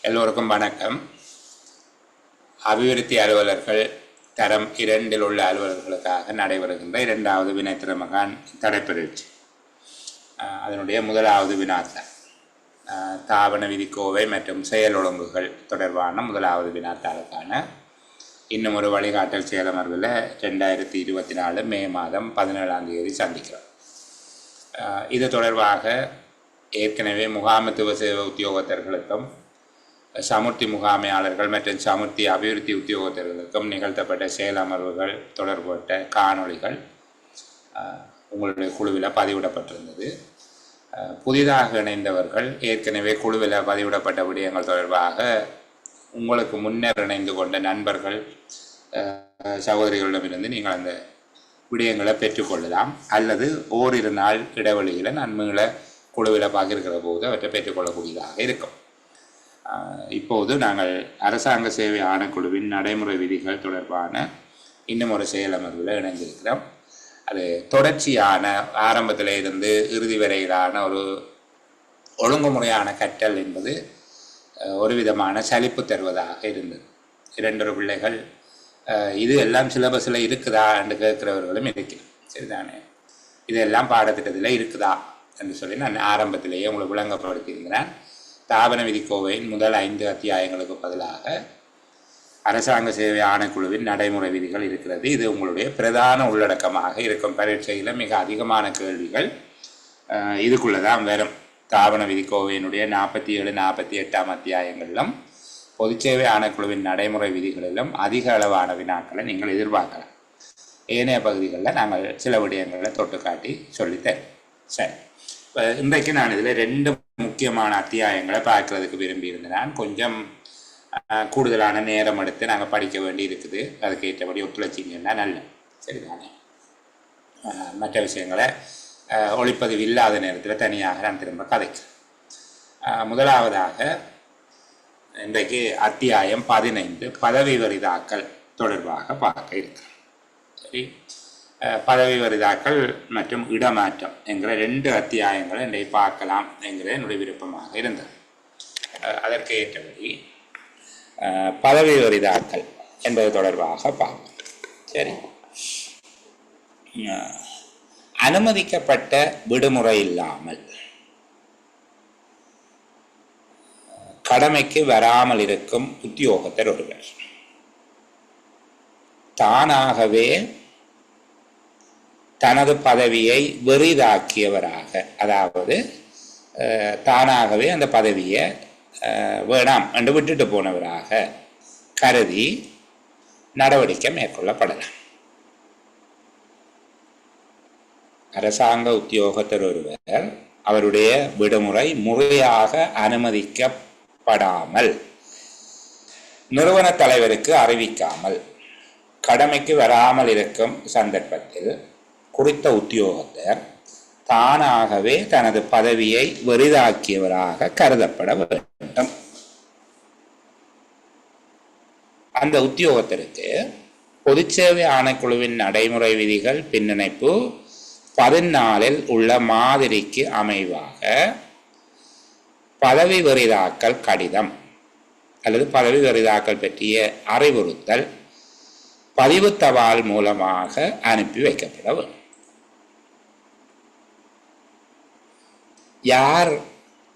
எல்லோருக்கும் வணக்கம். அபிவிருத்தி அலுவலர்கள் தரம் 2 உள்ள அலுவலர்களுக்காக நடைபெறுகின்ற 2வது வினைத்திறமகான் தடைப்பயிற்சி. அதனுடைய 1வது வினாத்தாள் தாவண விதிக்கோவை மற்றும் செயல் ஒழுங்குகள் தொடர்பான 1வது வினாத்தாளுக்கான இன்னும் ஒரு வழிகாட்டல் செயலமர்வில் 2024 மே மாதம் 17ஆம் தேதி சந்திக்கிறோம். இது தொடர்பாக ஏற்கனவே முகாமைத்துவ சேவை உத்தியோகத்தர்களுக்கும் சமுர்த்தி முகாமையாளர்கள் மற்றும் சமுர்த்தி அபிவிருத்தி உத்தியோகத்தர்களுக்கும் நிகழ்த்தப்பட்ட செயலமர்வுகள் தொடர்பட்ட காணொளிகள் உங்களுடைய குழுவில் பதிவிடப்பட்டிருந்தது. புதிதாக இணைந்தவர்கள் ஏற்கனவே குழுவில் பதிவிடப்பட்ட விடயங்கள் தொடர்பாக உங்களுக்கு முன்னர் இணைந்து கொண்ட நண்பர்கள் சகோதரிகளிடமிருந்து நீங்கள் அந்த விடயங்களை பெற்றுக்கொள்ளலாம். அல்லது ஓரிரு நாள் இடைவெளியில் நன்மைகளை குழுவில் பகிர்கிற போது அவற்றை பெற்றுக்கொள்ளக்கூடியதாக இருக்கும். இப்போது நாங்கள் அரசாங்க சேவை ஆணைக்குழுவின் நடைமுறை விதிகள் தொடர்பான இன்னும் ஒரு செயலமர்வில் இணைந்திருக்கிறோம். அது தொடர்ச்சியான ஆரம்பத்தில் இருந்து இறுதி வரையிலான ஒரு ஒழுங்குமுறையான கற்றல் என்பது ஒரு விதமான சலிப்பு தருவதாக இருந்தது. 2 பிள்ளைகள் இது எல்லாம் சிலபஸில் இருக்குதா என்று கேட்கிறவர்களும் இருக்கிறோம். சரிதானே, இதெல்லாம் பாடத்திட்டத்தில் இருக்குதா என்று சொல்லி நான் ஆரம்பத்திலேயே உங்களுக்கு விளங்கப்படுத்தியிருக்கிறேன். தாவண விதிக்கோவையின் முதல் 5 அத்தியாயங்களுக்கு பதிலாக அரசாங்க சேவை ஆணைக்குழுவின் நடைமுறை விதிகள் இருக்கிறது. இது உங்களுடைய பிரதான உள்ளடக்கமாக இருக்கும். பரீட்சையில் மிக அதிகமான கேள்விகள் இதுக்குள்ளே தான் வரும். தாவண விதிக்கோவையினுடைய 47, 48ஆம் அத்தியாயங்களிலும் பொதுச்சேவை ஆணைக்குழுவின் நடைமுறை விதிகளிலும் அதிக அளவான வினாக்களை நீங்கள் எதிர்பார்க்கலாம். ஏனைய பகுதிகளில் நாங்கள் சில விடயங்களை தொட்டு காட்டி சொல்லித்தரோம். சரி, இன்றைக்கு நான் இதில் 2 முக்கியமான அத்தியாயங்களை பார்க்கறதுக்கு விரும்பியிருந்தேன். கொஞ்சம் கூடுதலான நேரம் எடுத்து நாங்கள் படிக்க வேண்டி இருக்குது. அதுக்கு ஏற்றபடி ஒத்துழைச்சிங்கன்னா நல்ல. சரிதானே, மற்ற விஷயங்களை ஒளிப்பதிவு இல்லாத நேரத்தில் தனியாக நான் திரும்ப கதைக்கிறேன். முதலாவதாக இன்றைக்கு அத்தியாயம் 15 பதவி வரிதாக்கல் தொடர்பாக பார்க்க இருக்கிறேன். சரி, பதவி வரிதாக்கல் மற்றும் இடமாற்றம் என்கிற 2 அத்தியாயங்களை இன்றைக்கு பார்க்கலாம் என்கிற என்னுடைய விருப்பமாக இருந்தது. அதற்கு ஏற்றபடி பதவி வரிதாக்கல் என்பது தொடர்பாக பார்க்கலாம். சரி, அனுமதிக்கப்பட்ட விடுமுறை இல்லாமல் கடமைக்கு வராமல் இருக்கும் உத்தியோகத்தர் ஒருவர் தானாகவே தனது பதவியை வெறிதாக்கியவராக, அதாவது தானாகவே அந்த பதவியை வேணாம் என்று விட்டுட்டு போனவராக கருதி நடவடிக்கை மேற்கொள்ளப்படலாம். அரசாங்க உத்தியோகத்தர் ஒருவர் அவருடைய விடுமுறை முறையாக அனுமதிக்கப்படாமல் நிறுவன தலைவருக்கு அறிவிக்காமல் கடமைக்கு வராமல் இருக்கும் சந்தர்ப்பத்தில் குறித்த உத்தியோகத்தர் தானாகவே தனது பதவியை வெறிதாக்கியவராக கருதப்பட வேண்டும். அந்த உத்தியோகத்தருக்கு பொதுச்சேவை ஆணைக்குழுவின் நடைமுறை விதிகள் பின்னிணைப்பு 14 உள்ள மாதிரிக்கு அமைவாக பதவி வெறிதாக்கல் கடிதம் அல்லது பதவி வெறிதாக்கல் பற்றிய அறிவுறுத்தல் பதிவு தபால் மூலமாக அனுப்பி வைக்கப்பட வேண்டும். யார்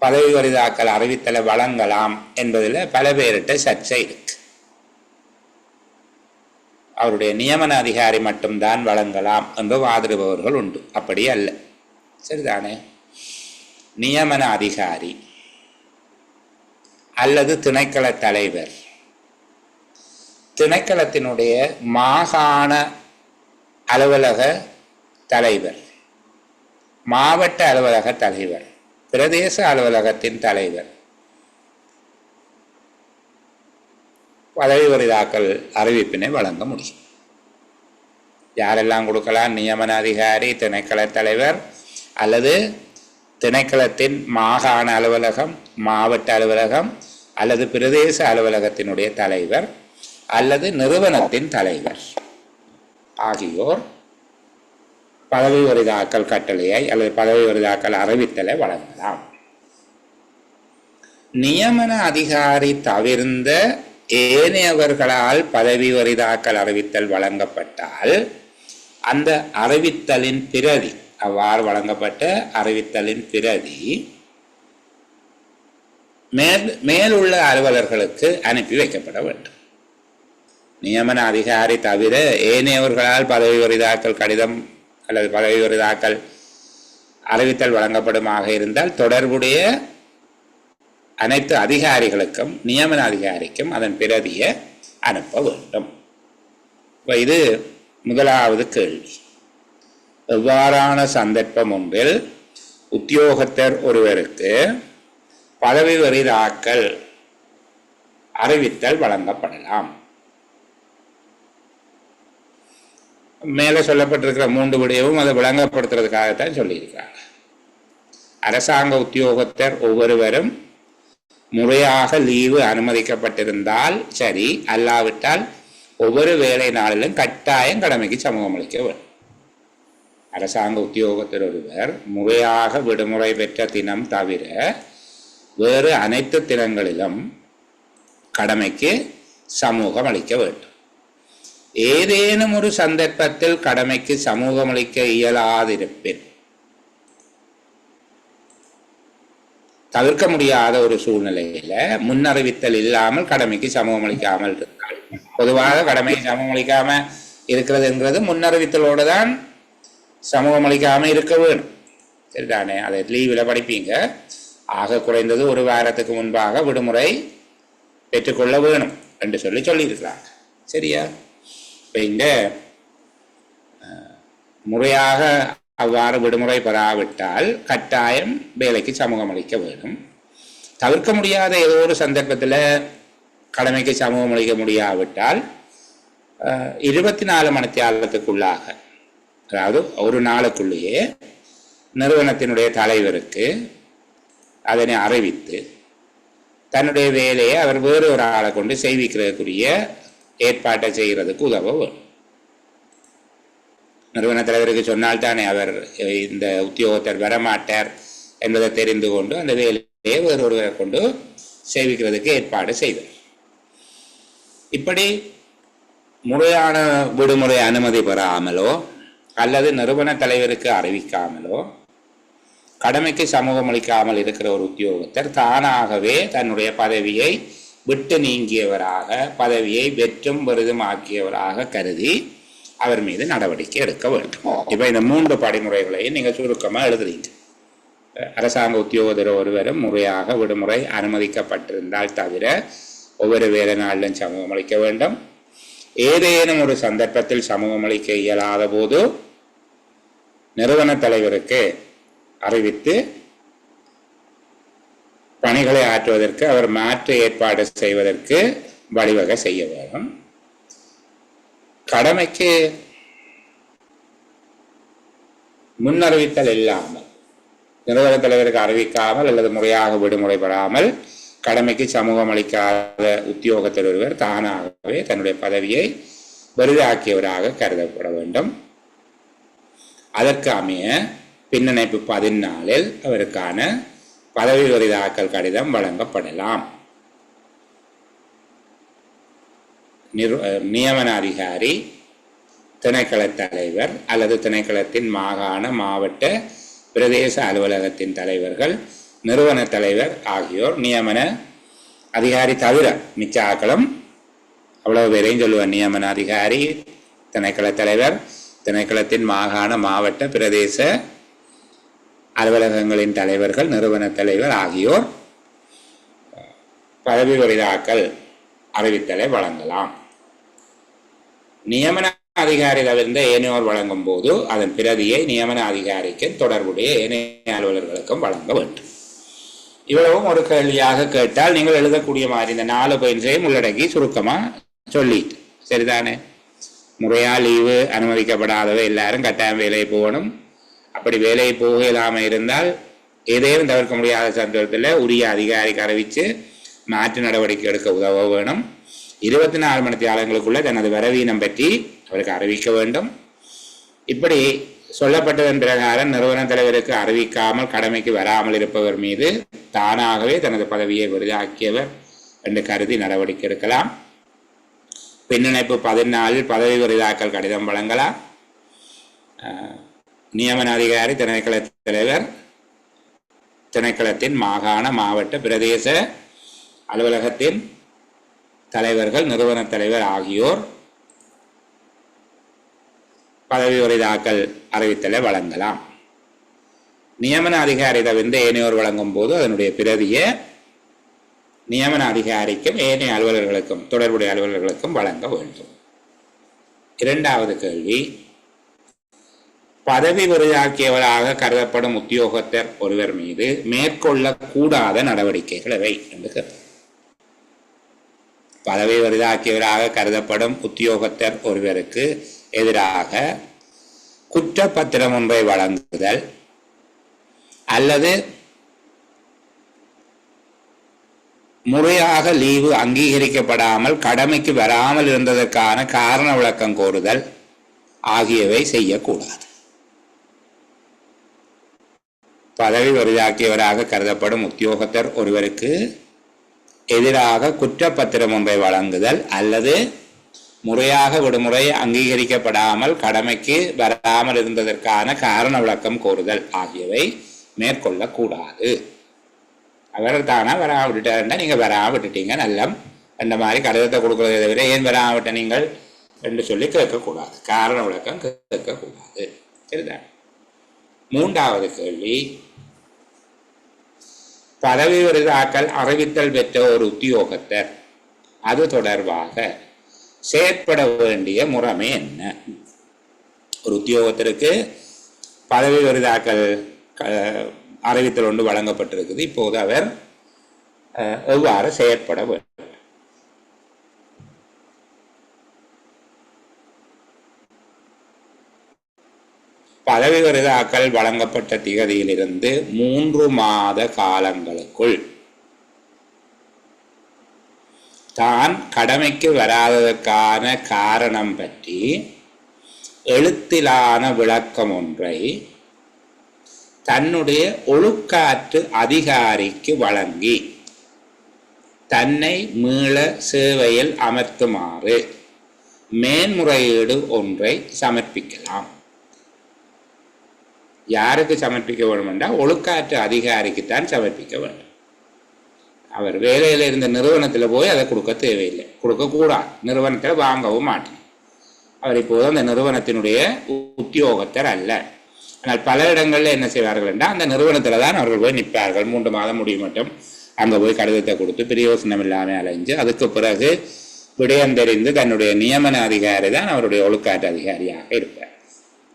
பதவி வரிதாக்கல் அறிவித்தலை வழங்கலாம் என்பதில் பல பேரிட்ட சர்ச்சை இருக்கு. அவருடைய நியமன அதிகாரி மட்டும்தான் வழங்கலாம் என்று வாதிடுபவர்கள் உண்டு. அப்படி அல்ல. சரிதானே, நியமன அதிகாரி அல்லது திணைக்கள தலைவர், திணைக்களத்தினுடைய மாகாண அலுவலக தலைவர், மாவட்ட அலுவலக தலைவர், பிரதேச அலுவலகத்தின் தலைவர் பதவி வரிதாக்கல் அறிவிப்பினை வழங்க முடியும். யாரெல்லாம் கொடுக்கலாம்? நியமன அதிகாரி, திணைக்கள தலைவர் அல்லது திணைக்களத்தின் மாகாண அலுவலகம், மாவட்ட அலுவலகம் அல்லது பிரதேச அலுவலகத்தினுடைய தலைவர் அல்லது நிறுவனத்தின் தலைவர் ஆகியோர் பதவி வரிதாக்கல் கட்டளையை அல்லது பதவி வரிதாக்கல் அறிவித்தலை வழங்கலாம். நியமன அதிகாரி தவிர்ந்த ஏனையவர்களால் பதவி வரிதாக்கல் அறிவித்தல் வழங்கப்பட்டால் அந்த அறிவித்தலின் பிரதி, அவ்வாறு வழங்கப்பட்ட அறிவித்தலின் பிரதி மேலுள்ள அலுவலர்களுக்கு அனுப்பி வைக்கப்பட வேண்டும். நியமன அதிகாரி தவிர ஏனையவர்களால் பதவி வரிதாக்கல் கடிதம் அல்லது பதவி வரிதாக்கல் அறிவித்தல் வழங்கப்படுமாக இருந்தால் தொடர்புடைய அனைத்து அதிகாரிகளுக்கும் நியமன அதிகாரிக்கும் அதன் பிரதியை அனுப்ப வேண்டும். இது முதலாவது கேள்வி. எவ்வாறான சந்தர்ப்பம் ஒன்றில் உத்தியோகத்தர் ஒருவருக்கு பதவி வரிதாக்கல் அறிவித்தல் வழங்கப்படலாம்? மேலே சொல்லப்பட்டிருக்கிற 3 விடயமும் அதை விளங்கப்படுத்துறதுக்காகத்தான் சொல்லியிருக்கிறாங்க. அரசாங்க உத்தியோகத்தர் ஒவ்வொருவரும் முறையாக லீவு அனுமதிக்கப்பட்டிருந்தால் சரி, அல்லாவிட்டால் ஒவ்வொரு வேலை நாளிலும் கட்டாயம் கடமைக்கு சமூகம் அளிக்க வேண்டும். அரசாங்க உத்தியோகத்தர் ஒருவர் முறையாக விடுமுறை பெற்ற தினம் தவிர வேறு அனைத்து தினங்களிலும் கடமைக்கு சமூகம் அளிக்க வேண்டும். ஏதேனும் ஒரு சந்தர்ப்பத்தில் கடமைக்கு சமூகம் அளிக்க இயலாதிருப்பின், தவிர்க்க முடியாத ஒரு சூழ்நிலையில முன்னறிவித்தல் இல்லாமல் கடமைக்கு சமூகம் அளிக்காமல் இருந்தால், பொதுவாக கடமைக்கு சமூகம் அளிக்காம இருக்கிறதுங்கிறது முன்னறிவித்தலோடு தான் சமூகம் அளிக்காம இருக்க வேணும். சரிதானே? அதை லீவில் படிப்பீங்க. ஆக குறைந்தது ஒரு வாரத்துக்கு முன்பாக விடுமுறை பெற்றுக்கொள்ள வேணும் என்று சொல்லியிருக்கிறாங்க. சரியா? இப்போ இந்த முறையாக அவ்வாறு விடுமுறை பெறாவிட்டால் கட்டாயம் வேலைக்கு சமூகம் அளிக்க வேண்டும். தவிர்க்க முடியாத ஏதோ ஒரு சந்தர்ப்பத்தில் கடமைக்கு சமூகம் அளிக்க முடியாவிட்டால் 24 மணித்தியாலத்துக்குள்ளாக, அதாவது ஒரு நாளுக்குள்ளேயே நிறுவனத்தினுடைய தலைவருக்கு அதனை அறிவித்து தன்னுடைய வேலையை அவர் வேறு ஒரு ஆளை கொண்டு செய்விக்கிறதுக்குரிய ஏற்பாட்டை செய்கிறதுக்கு உதவ வேணும். நிறுவன தலைவருக்கு சொன்னால்தானே அவர் இந்த உத்தியோகத்தர் வரமாட்டார் என்பதை தெரிந்து கொண்டு அந்த வேலையை வேறொருவரை கொண்டு செய்விக்கிறதுக்கு ஏற்பாடு செய்வார். இப்படி முறையான விடுமுறை அனுமதி பெறாமலோ அல்லது நிறுவன தலைவருக்கு அறிவிக்காமலோ கடமைக்கு சமூகம் அளிக்காமல் இருக்கிற ஒரு உத்தியோகத்தர் தானாகவே தன்னுடைய பதவியை விட்டு நீங்கியவராக, பதவியை வெற்றும் விருதும் ஆக்கியவராக கருதி அவர் மீது நடவடிக்கை எடுக்க வேண்டும். இப்போ இந்த 3 படிமுறைகளையும் நீங்கள் சுருக்கமாக எழுதுறீங்க. அரசாங்க உத்தியோகத்தர் ஒருவரும் முறையாக விடுமுறை அனுமதிக்கப்பட்டிருந்தால் தவிர ஒவ்வொரு வேலை நாளிலும் சமூகம் அளிக்க வேண்டும். ஏதேனும் ஒரு சந்தர்ப்பத்தில் சமூகம் அளிக்க இயலாத போது நிறுவன தலைவருக்கு அறிவித்து பணிகளை ஆற்றுவதற்கு அவர் மாற்று ஏற்பாடு செய்வதற்கு வழிவகை செய்ய வேண்டும். கடமைக்கு முன்னறிவித்தல் இல்லாமல், நிறுவன தலைவருக்கு அறிவிக்காமல் அல்லது முறையாக விடுமுறை பெறாமல் கடமைக்கு சமூகம் அளிக்காத உத்தியோகத்தர் ஒருவர் தானாகவே தன்னுடைய பதவியை பெரிதாக்கியவராக கருதப்பட வேண்டும். அதற்கு அமைய பின்னிணைப்பு 14 அவருக்கான பதவி வரிதாக்கல் கடிதம் வழங்கப்படலாம். நியமன அதிகாரி, திணைக்கள தலைவர் அல்லது திணைக்களத்தின் மாகாண, மாவட்ட, பிரதேச அலுவலகத்தின் தலைவர்கள், நிறுவன தலைவர் ஆகியோர் நியமன அதிகாரி தவிர மிச்ச ஆக்களும் அவ்வளவு பேரையும் சொல்லுவார். நியமன அதிகாரி, திணைக்கள தலைவர், திணைக்களத்தின் மாகாண, மாவட்ட, பிரதேச அலுவலகங்களின் தலைவர்கள், நிறுவன தலைவர் ஆகியோர் பதவி வரிதாக்கல் அறிவித்தலை வழங்கலாம். நியமன அதிகாரி தவிர்ந்த ஏனையோர் வழங்கும் போது அதன் பிரதியை நியமன அதிகாரிக்கு தொடர்புடைய ஏனைய அலுவலர்களுக்கும் வழங்க வேண்டும். இவ்வளவும் ஒரு கேள்வியாக கேட்டால் நீங்கள் எழுதக்கூடிய மாதிரி இந்த 4 பாயிண்ட்ஸையும் உள்ளடக்கி சுருக்கமாக சொல்லிட்டு, சரிதானே? முறையா லீவு அனுமதிக்கப்படாதவை எல்லாரும் கட்டாயம் வேலையை போகணும். அப்படி வேலையை போக இல்லாமல் இருந்தால் ஏதேனும் தவிர்க்க முடியாத சந்தர்ப்பத்தில் உரிய அதிகாரிக்கு அறிவித்து மாற்று நடவடிக்கை எடுக்க உதவ வேணும். 24 மணித்தியாலங்களுக்குள்ள தனது வரவீனம் பற்றி அவருக்கு அறிவிக்க வேண்டும். இப்படி சொல்லப்பட்டதன் பிரகாரம் நிறுவன தலைவருக்கு அறிவிக்காமல் கடமைக்கு வராமல் இருப்பவர் மீது தானாகவே தனது பதவியை விருதாக்கியவர் என்று கருதி நடவடிக்கை எடுக்கலாம். பின்னிணைப்பு 14 பதவி விருதாக்கல் கடிதம் வழங்கலாம். நியமன அதிகாரி திணைக்கள தலைவர் திணைக்களத்தின் மாகாண மாவட்ட பிரதேச அலுவலகத்தின் தலைவர்கள் நிறுவன தலைவர் ஆகியோர் பதவி உரைதாக்கல் அறிவித்தலை வழங்கலாம். நியமன அதிகாரி தவிர்த்து ஏனையோர் வழங்கும் போது அதனுடைய பிரதியை நியமன அதிகாரிக்கும் ஏனைய அலுவலர்களுக்கும் தொடர்புடைய அலுவலர்களுக்கும் வழங்க வேண்டும். இரண்டாவது கேள்வி, பதவி உரையாக்கியவராக கருதப்படும் உத்தியோகத்தர் ஒருவர் மீது மேற்கொள்ளக்கூடாத நடவடிக்கைகள் எவை என்று கேட்பார். பதவி உரையாக்கியவராக கருதப்படும் உத்தியோகத்தர் ஒருவருக்கு எதிராக குற்றப்பத்திரம் ஒன்றை வழங்குதல் அல்லது முறையாக லீவு அங்கீகரிக்கப்படாமல் கடமைக்கு வராமல் இருந்ததற்கான காரண விளக்கம் கோருதல் ஆகியவை செய்யக்கூடாது. பதவி உரையாக்கியவராக கருதப்படும் உத்தியோகத்தர் ஒருவருக்கு எதிராக குற்றப்பத்திரம் ஒன்றை வழங்குதல் அல்லது முறையாக விடுமுறை அங்கீகரிக்கப்படாமல் கடமைக்கு வராமல் இருந்ததற்கான காரண விளக்கம் கோருதல் ஆகியவை மேற்கொள்ளக்கூடாது. அவர் தானா வராம விட்டுட்டாருன்னா நீங்கள் வராம விட்டுட்டீங்க நல்லம் அந்த மாதிரி கடிதத்தை கொடுக்குறதை தவிர ஏன் வராம விட்ட நீங்கள் என்று சொல்லி கேட்கக்கூடாது. காரண விளக்கம் கேட்கக்கூடாது. சரிதான். மூன்றாவது கேள்வி, பதவி விருதாக்கல் அறிவித்தல் பெற்ற ஒரு உத்தியோகத்தர் அது தொடர்பாக செயற்பட வேண்டிய முறைமை என்ன? ஒரு உத்தியோகத்திற்கு பதவி விருதாக்கல் அறிவித்தல் ஒன்று வழங்கப்பட்டிருக்குது. இப்போது அவர் எவ்வாறு செயற்பட வேண்டும்? பதவி விருதாக்கல் வழங்கப்பட்ட திகதியிலிருந்து 3 மாத காலங்களுக்குள் தான் கடமைக்கு வராததற்கான காரணம் பற்றி எழுத்திலான விளக்கம் ஒன்றை தன்னுடைய ஒழுக்காற்று அதிகாரிக்கு வழங்கி தன்னை மீள சேவையில் அமர்த்துமாறு மேன்முறையீடு ஒன்றை சமர்ப்பிக்கலாம். யாருக்கு சமர்ப்பிக்க வேண்டும் என்றால் ஒழுக்காற்று அதிகாரிக்குத்தான் சமர்ப்பிக்க வேண்டும். அவர் வேலையில் இருந்த நிறுவனத்தில் போய் அதை கொடுக்க தேவையில்லை, கொடுக்கக்கூடாது. நிறுவனத்தில் வாங்கவும் மாட்டேன். அவர் இப்போது அந்த நிறுவனத்தினுடைய உத்தியோகத்தர் அல்ல. ஆனால் பல இடங்களில் என்ன செய்வார்கள் என்றால் அந்த நிறுவனத்தில் தான் அவர்கள் போய் நிற்பார்கள். 3 மாதம் முடியும் மட்டும் அங்கே போய் கடிதத்தை கொடுத்து பிரயோசனம் இல்லாமல் அலைஞ்சு அதுக்கு பிறகு விடயம் தெரிந்து தன்னுடைய நியமன அதிகாரி தான் அவருடைய ஒழுக்காற்று அதிகாரியாக இருப்பார்.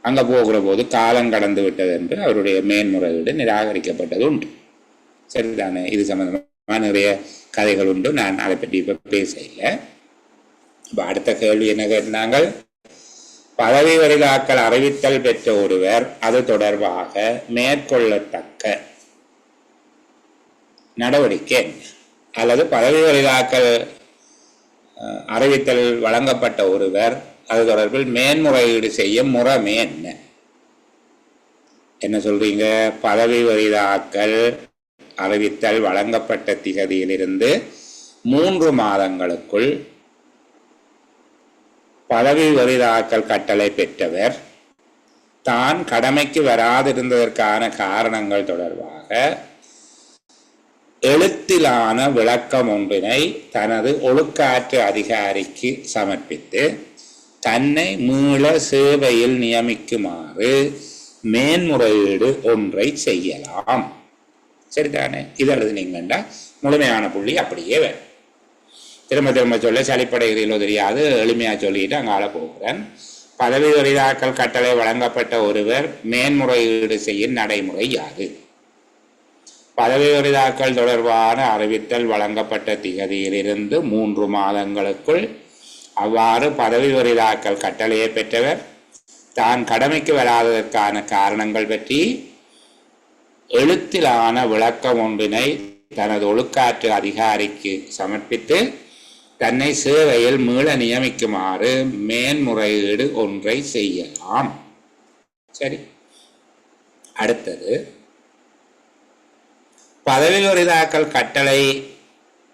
அங்கே போகிற போது காலம் கடந்து விட்டது என்று அவருடைய மேன்முறையீடு நிராகரிக்கப்பட்டது உண்டு. சரிதானே? இது சம்பந்தமாக நிறைய கதைகள் உண்டு. நான் அதை பற்றி இப்போ பேச இல்லை. இப்போ அடுத்த கேள்வி என்ன கேட்டாங்கள், பதவி விருதாக்கல் அறிவித்தல் பெற்ற ஒருவர் அது தொடர்பாக மேற்கொள்ளத்தக்க நடவடிக்கை அல்லது பதவி விருதாக்கல் அறிவித்தல் வழங்கப்பட்ட ஒருவர் அது தொடர்பில் மேன்முறையீடு செய்ய முறைமை என்ன? என்ன சொல்றீங்க? பதவி விருதாக்கல் அறிவித்தல் வழங்கப்பட்ட திகதியிலிருந்து 3 மாதங்களுக்குள் பதவி விருதாக்கல் கட்டளை பெற்றவர் தான் கடமைக்கு வராதிருந்ததற்கான காரணங்கள் தொடர்பாக எழுத்திலான விளக்கம் ஒன்றினை தனது ஒழுக்காற்று அதிகாரிக்கு சமர்ப்பித்து தன்னை மீள சேவையில் நியமிக்குமாறு மேன்முறையீடு ஒன்றை செய்யலாம். சரிதானே? இது எழுதுனீங்கன்னா முழுமையான புள்ளி அப்படியே வேணும். திரும்ப திரும்ப சொல்ல சளிப்படைகிறீங்களோ தெரியாது, எளிமையாக சொல்லிட்டு அங்கால போகிறேன். பதவி விருதாக்கல் கட்டளை வழங்கப்பட்ட ஒருவர் மேன்முறையீடு செய்யும் நடைமுறை யாது? பதவி விருதாக்கல் தொடர்பான அறிவித்தல் வழங்கப்பட்ட திகதியிலிருந்து 3 மாதங்களுக்குள் அவ்வாறு பதவி விருதாக்கல் கட்டளையை பெற்றவர் தான் கடமைக்கு வராததற்கான காரணங்கள் பற்றி எழுத்திலான விளக்கம் ஒன்றினை தனது ஒழுக்காற்று அதிகாரிக்கு சமர்ப்பித்து தன்னை சேவையில் மீள நியமிக்குமாறு மேன்முறையீடு ஒன்றை செய்யலாம். சரி, அடுத்தது பதவி உரிதாக்கல் கட்டளை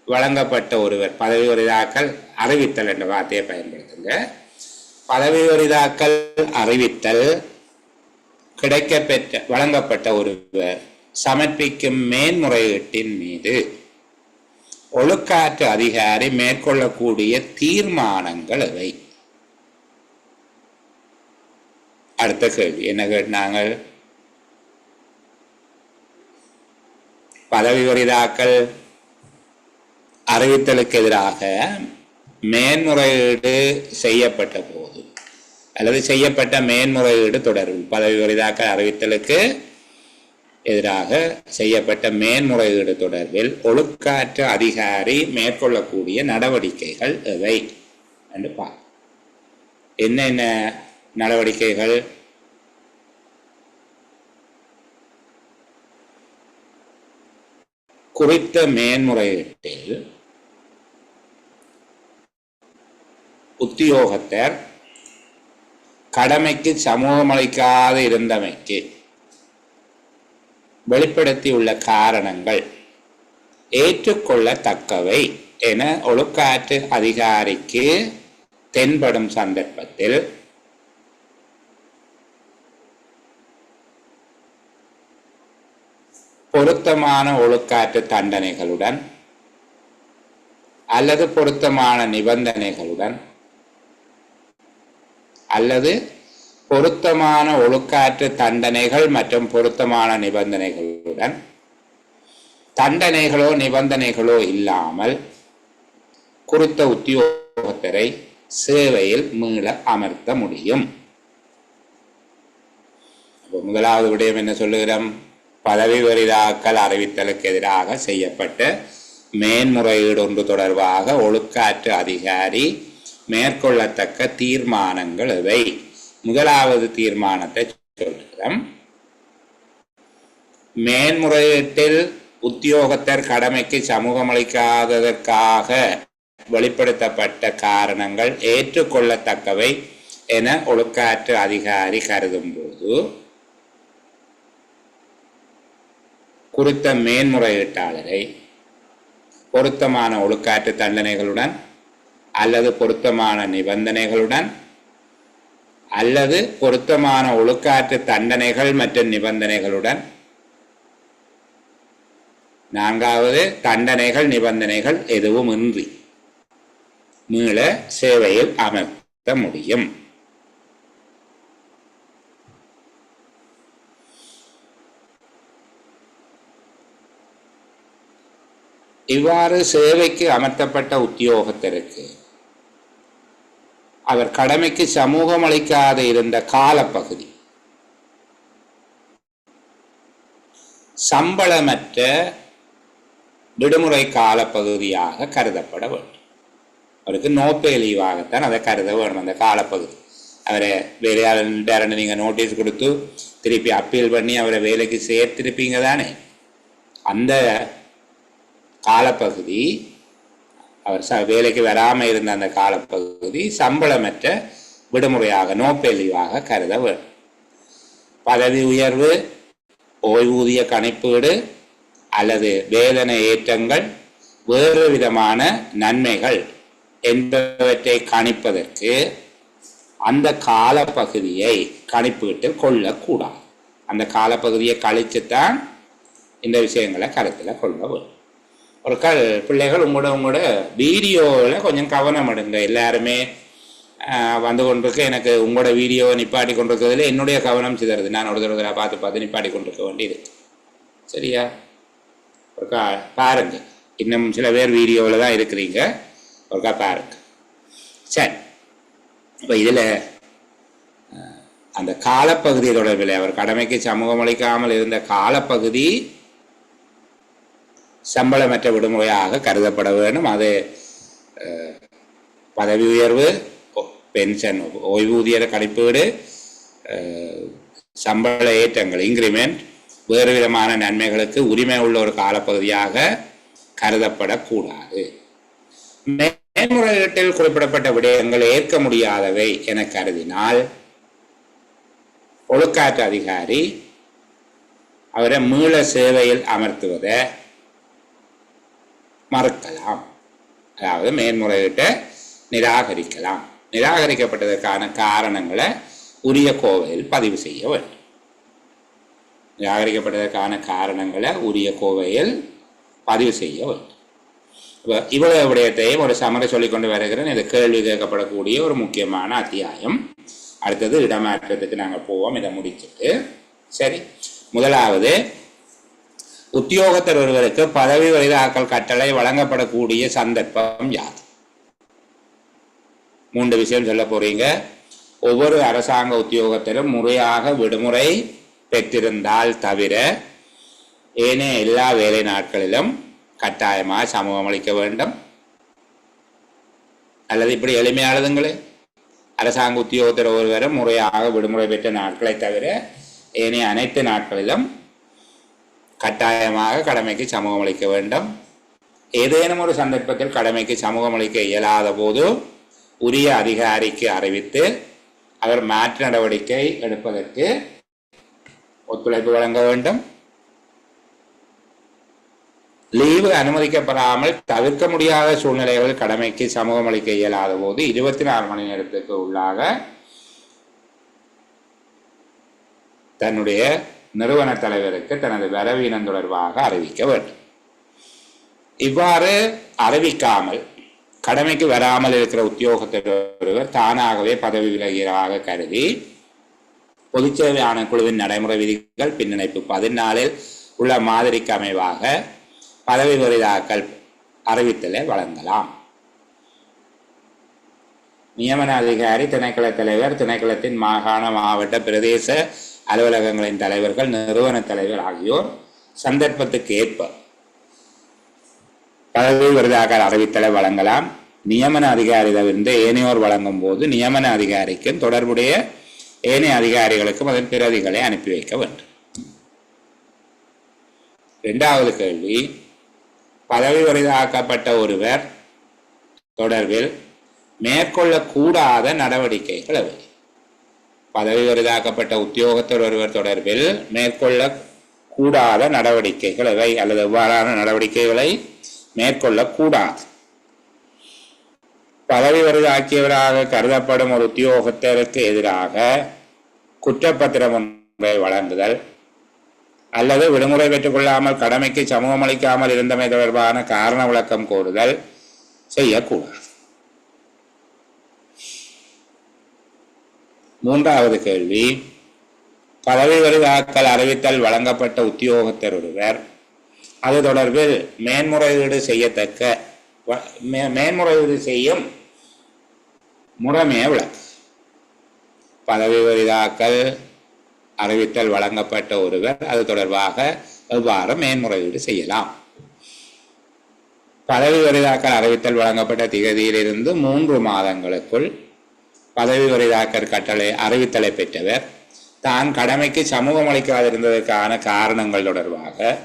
வழங்கப்பட்ட ஒருவர், பதவி உரிதாக்கல் அறிவித்தல் என்ற வார்த்தையை பயன்படுத்துங்க. பதவி உரிதாக்கல் அறிவித்தல் கிடைக்கப்பெற்ற வழங்கப்பட்ட ஒருவர் சமர்ப்பிக்கும் மேன்முறையீட்டின் மீது ஒழுக்காற்று அதிகாரி மேற்கொள்ளக்கூடிய தீர்மானங்கள் எவை? அடுத்த கேள்வி என்ன கேட்டாங்கள்? பதவி உரிதாக்கல் அறிவித்தலுக்கு எதிராக மேன்முறையீடு செய்யப்பட்ட போது அல்லது செய்யப்பட்ட மேன்முறையீடு தொடர்பில், பதவி உரிதாக்கல் அறிவித்தலுக்கு எதிராக செய்யப்பட்ட மேன்முறையீடு தொடர்பில் ஒழுக்காற்று அதிகாரி மேற்கொள்ளக்கூடிய நடவடிக்கைகள் எவை என்று பார்ப்போம். என்னென்ன நடவடிக்கைகள்? குறித்த மேன்முறையீட்டில் உத்தியோகத்தர் கடமைக்கு சமூகமளிக்காது இருந்தமைக்கு வெளிப்படுத்தியுள்ள காரணங்கள் ஏற்றுக்கொள்ளத்தக்கவை என ஒழுக்காற்று அதிகாரிக்கு தென்படும் சந்தர்ப்பத்தில் பொருத்தமான ஒழுக்காற்று தண்டனைகளுடன் அல்லது பொருத்தமான நிபந்தனைகளுடன் அல்லது பொருத்தமான ஒழுக்காற்று தண்டனைகள் மற்றும் பொருத்தமான நிபந்தனைகளுடன் தண்டனைகளோ நிபந்தனைகளோ இல்லாமல் குறித்த உத்தியோகத்தரை சேவையில் மீள அமர்த்த முடியும். முதலாவது விடயம் என்ன சொல்லுகிறோம்? பதவி உரிதாக்கல் அறிவித்தலுக்கு எதிராக செய்யப்பட்ட மேன்முறையீடு ஒன்று தொடர்பாக ஒழுக்காற்று அதிகாரி மேற்கொள்ளத்தக்க தீர்மானங்கள் எவை? முதலாவது தீர்மானத்தை சொல்கிறோம். மேன்முறையீட்டில் உத்தியோகத்தர் கடமைக்கு சமூகமளிக்காததற்காக வெளிப்படுத்தப்பட்ட காரணங்கள் ஏற்றுக்கொள்ளத்தக்கவை என ஒழுக்காற்று அதிகாரி கருதும் போது குறித்த மேன்முறையீட்டாளரை பொருத்தமான ஒழுக்காற்று தண்டனைகளுடன் அல்லது பொருத்தமான நிபந்தனைகளுடன் அல்லது பொருத்தமான ஒழுக்காற்று தண்டனைகள் மற்றும் நிபந்தனைகளுடன், நான்காவது தண்டனைகள் நிபந்தனைகள் எதுவும் இன்றி மீள சேவையில் அமர்த்த முடியும். இவ்வாறு சேவைக்கு அமர்த்தப்பட்ட உத்தியோகத்தருக்கு அவர் கடமைக்கு சமூகம் அளிக்காத இருந்த காலப்பகுதி சம்பளமற்ற விடுமுறை காலப்பகுதியாக கருதப்பட வேண்டும். அவருக்கு நோபே லீவாகத்தான் அதை கருத வேண்டும். அந்த காலப்பகுதி அவரை வேலையாளர் நீங்கள் நோட்டீஸ் கொடுத்து திருப்பி அப்பீல் பண்ணி அவரை வேலைக்கு சேர்த்திருப்பீங்க தானே, அந்த காலப்பகுதி அவர் வேலைக்கு வராமல் இருந்த அந்த காலப்பகுதி சம்பளமற்ற விடுமுறையாக நோபே லீவாக கருத வேண்டும். பதவி உயர்வு, ஓய்வூதிய கணிப்பீடு அல்லது வேதனை ஏற்றங்கள், வேறு விதமான நன்மைகள் என்பவற்றை கணிப்பதற்கு அந்த காலப்பகுதியை கணிப்பீட்டில் கொள்ளக்கூடாது. அந்த காலப்பகுதியை கழிச்சுத்தான் இந்த விஷயங்களை கருத்தில் கொள்ள வேண்டும். ஒரு பிள்ளைகள் உங்களோட வீடியோவில் கொஞ்சம் கவனம் எடுங்க. எல்லாருமே வந்து கொண்டிருக்க எனக்கு உங்களோட வீடியோவை நிப்பாட்டி கொண்டிருக்கிறதுல என்னுடைய கவனம் சிதறது. நான் ஒரு தடவை பார்த்து நிப்பாட்டி கொண்டிருக்க வேண்டியது. சரியா? ஒருக்கா பாருங்க. இன்னும் சில பேர் வீடியோவில் தான் இருக்கிறீங்க, ஒருக்கா பாருங்க. சரி, இப்போ இதில் அந்த காலப்பகுதி தொடர்பில் அவர் கடமைக்கு சமூகம் அளிக்காமல் இருந்த காலப்பகுதி சம்பளமற்ற விடுமுறையாக கருதப்பட வேண்டும். அது பதவி உயர்வு, பென்ஷன், ஓய்வூதிய கணிப்பீடு, சம்பள ஏற்றங்கள், இன்கிரிமெண்ட், வேறு விதமான நன்மைகளுக்கு உரிமை உள்ள ஒரு காலப்பகுதியாக கருதப்படக்கூடாது. மேன்முறையீட்டில் குறிப்பிடப்பட்ட விடயங்கள் ஏற்க முடியாதவை என கருதினால் ஒழுக்காற்று அதிகாரி அவரை மீள சேவையில் அமர்த்துவதை மறுக்கலாம், அதாவது மேன்முறையீட்டை நிராகரிக்கலாம். நிராகரிக்கப்பட்டதற்கான காரணங்களை உரிய கோவையில் பதிவு செய்ய வேண்டும். நிராகரிக்கப்பட்டதற்கான காரணங்களை உரிய கோவையில் பதிவு செய்ய வேண்டும். இப்போ இவ்வளவு விடயத்தையும் ஒரு சமரை சொல்லிக்கொண்டு வருகிறேன். இது கேள்வி கேட்கப்படக்கூடிய ஒரு முக்கியமான அத்தியாயம். அடுத்தது இடமாற்றத்துக்கு நாங்கள் போவோம். இதை முடிச்சுட்டு சரி, முதலாவது உத்தியோகத்தர் ஒருவருக்கு பதவி வரிதாக்கல் கட்டளை வழங்கப்படக்கூடிய சந்தர்ப்பம் யாது? 3 விஷயம் சொல்ல போறீங்க. ஒவ்வொரு அரசாங்க உத்தியோகத்தரும் முறையாக விடுமுறை பெற்றிருந்தால் தவிர ஏனைய எல்லா வேலை நாட்களிலும் கட்டாயமாக சமூகம் அளிக்க வேண்டும். அல்லது இப்படி எளிமையானதுங்களே, அரசாங்க உத்தியோகத்தர் ஒருவரும் முறையாக விடுமுறை பெற்ற நாட்களை தவிர ஏனைய அனைத்து நாட்களிலும் கட்டாயமாக கடமைக்கு சமூகம் அளிக்க வேண்டும். ஏதேனும் ஒரு சந்தர்ப்பத்தில் கடமைக்கு சமூகம் அளிக்க இயலாத போது உரிய அதிகாரிக்கு அறிவித்து அவர் மாற்று நடவடிக்கை எடுப்பதற்கு ஒத்துழைப்பு வழங்க வேண்டும். லீவு அனுமதிக்கப்படாமல் தவிர்க்க முடியாத சூழ்நிலைகளில் கடமைக்கு சமூகம் அளிக்க இயலாத போது 24 மணி நேரத்துக்கு உள்ளாக தன்னுடைய நிறுவன தலைவருக்கு தனது வரவீனம் தொடர்பாக அறிவிக்க வேண்டும். இவ்வாறு அறிவிக்காமல் கடமைக்கு வராமல் இருக்கிற உத்தியோகத்தர் ஒருவர் தானாகவே பதவி விலகியதாக கருதி பொதுச்சேவை ஆணைக்குழுவின் நடைமுறை விதிகள் பின்னிணைப்பு 14 உள்ள மாதிரிக்கு அமைவாக பதவி வரிதாக்கல் அறிவித்தலை வழங்கலாம். நியமன அதிகாரி, திணைக்கள தலைவர், திணைக்களத்தின் மாகாண, மாவட்ட, பிரதேச அலுவலகங்களின் தலைவர்கள், நிறுவன தலைவர் ஆகியோர் சந்தர்ப்பத்துக்கு ஏற்ப பதவி விருதாக்கல் அறிவித்தலை வழங்கலாம். நியமன அதிகாரி தவிர்த்து ஏனையோர் வழங்கும் போது நியமன அதிகாரிக்கும் தொடர்புடைய ஏனைய அதிகாரிகளுக்கும் அதன் பிரதிகளை அனுப்பி வைக்க வேண்டும். 2வது கேள்வி, பதவி விருதாக்கப்பட்ட ஒருவர் தொடர்பில் மேற்கொள்ளக்கூடாத நடவடிக்கைகள் அவை. பதவி விருதாக்கப்பட்ட உத்தியோகத்தர் ஒருவர் தொடர்பில் மேற்கொள்ளக்கூடாத நடவடிக்கைகள் அவை அல்லது எவ்வாறான நடவடிக்கைகளை மேற்கொள்ளக்கூடாது. பதவி விருதாக்கியவராக கருதப்படும் ஒரு உத்தியோகத்தருக்கு எதிராக குற்றப்பத்திரம் ஒன்றை வழங்குதல் அல்லது விடுமுறை பெற்றுக் கொள்ளாமல் கடமைக்கு சமூகம் அளிக்காமல் இருந்தமை தொடர்பான காரண விளக்கம் கோருதல் செய்யக்கூடாது. 3வது கேள்வி, பதவி விருதாக்கல் அறிவித்தல் வழங்கப்பட்ட உத்தியோகத்தர் ஒருவர் அது தொடர்பில் மேன்முறையீடு செய்யும் முறைமையை விளக்கு. பதவி விருதாக்கல் அறிவித்தல் வழங்கப்பட்ட ஒருவர் அது தொடர்பாக எவ்வாறு மேன்முறையீடு செய்யலாம்? பதவி விருதாக்கல் அறிவித்தல் வழங்கப்பட்ட திகதியிலிருந்து 3 மாதங்களுக்குள் பதவி விருதாக்கல் கட்டளை அறிவித்தலை பெற்றவர் தான் கடமைக்கு சமூகம் அளிக்காதிருந்ததற்கான காரணங்கள் தொடர்பாக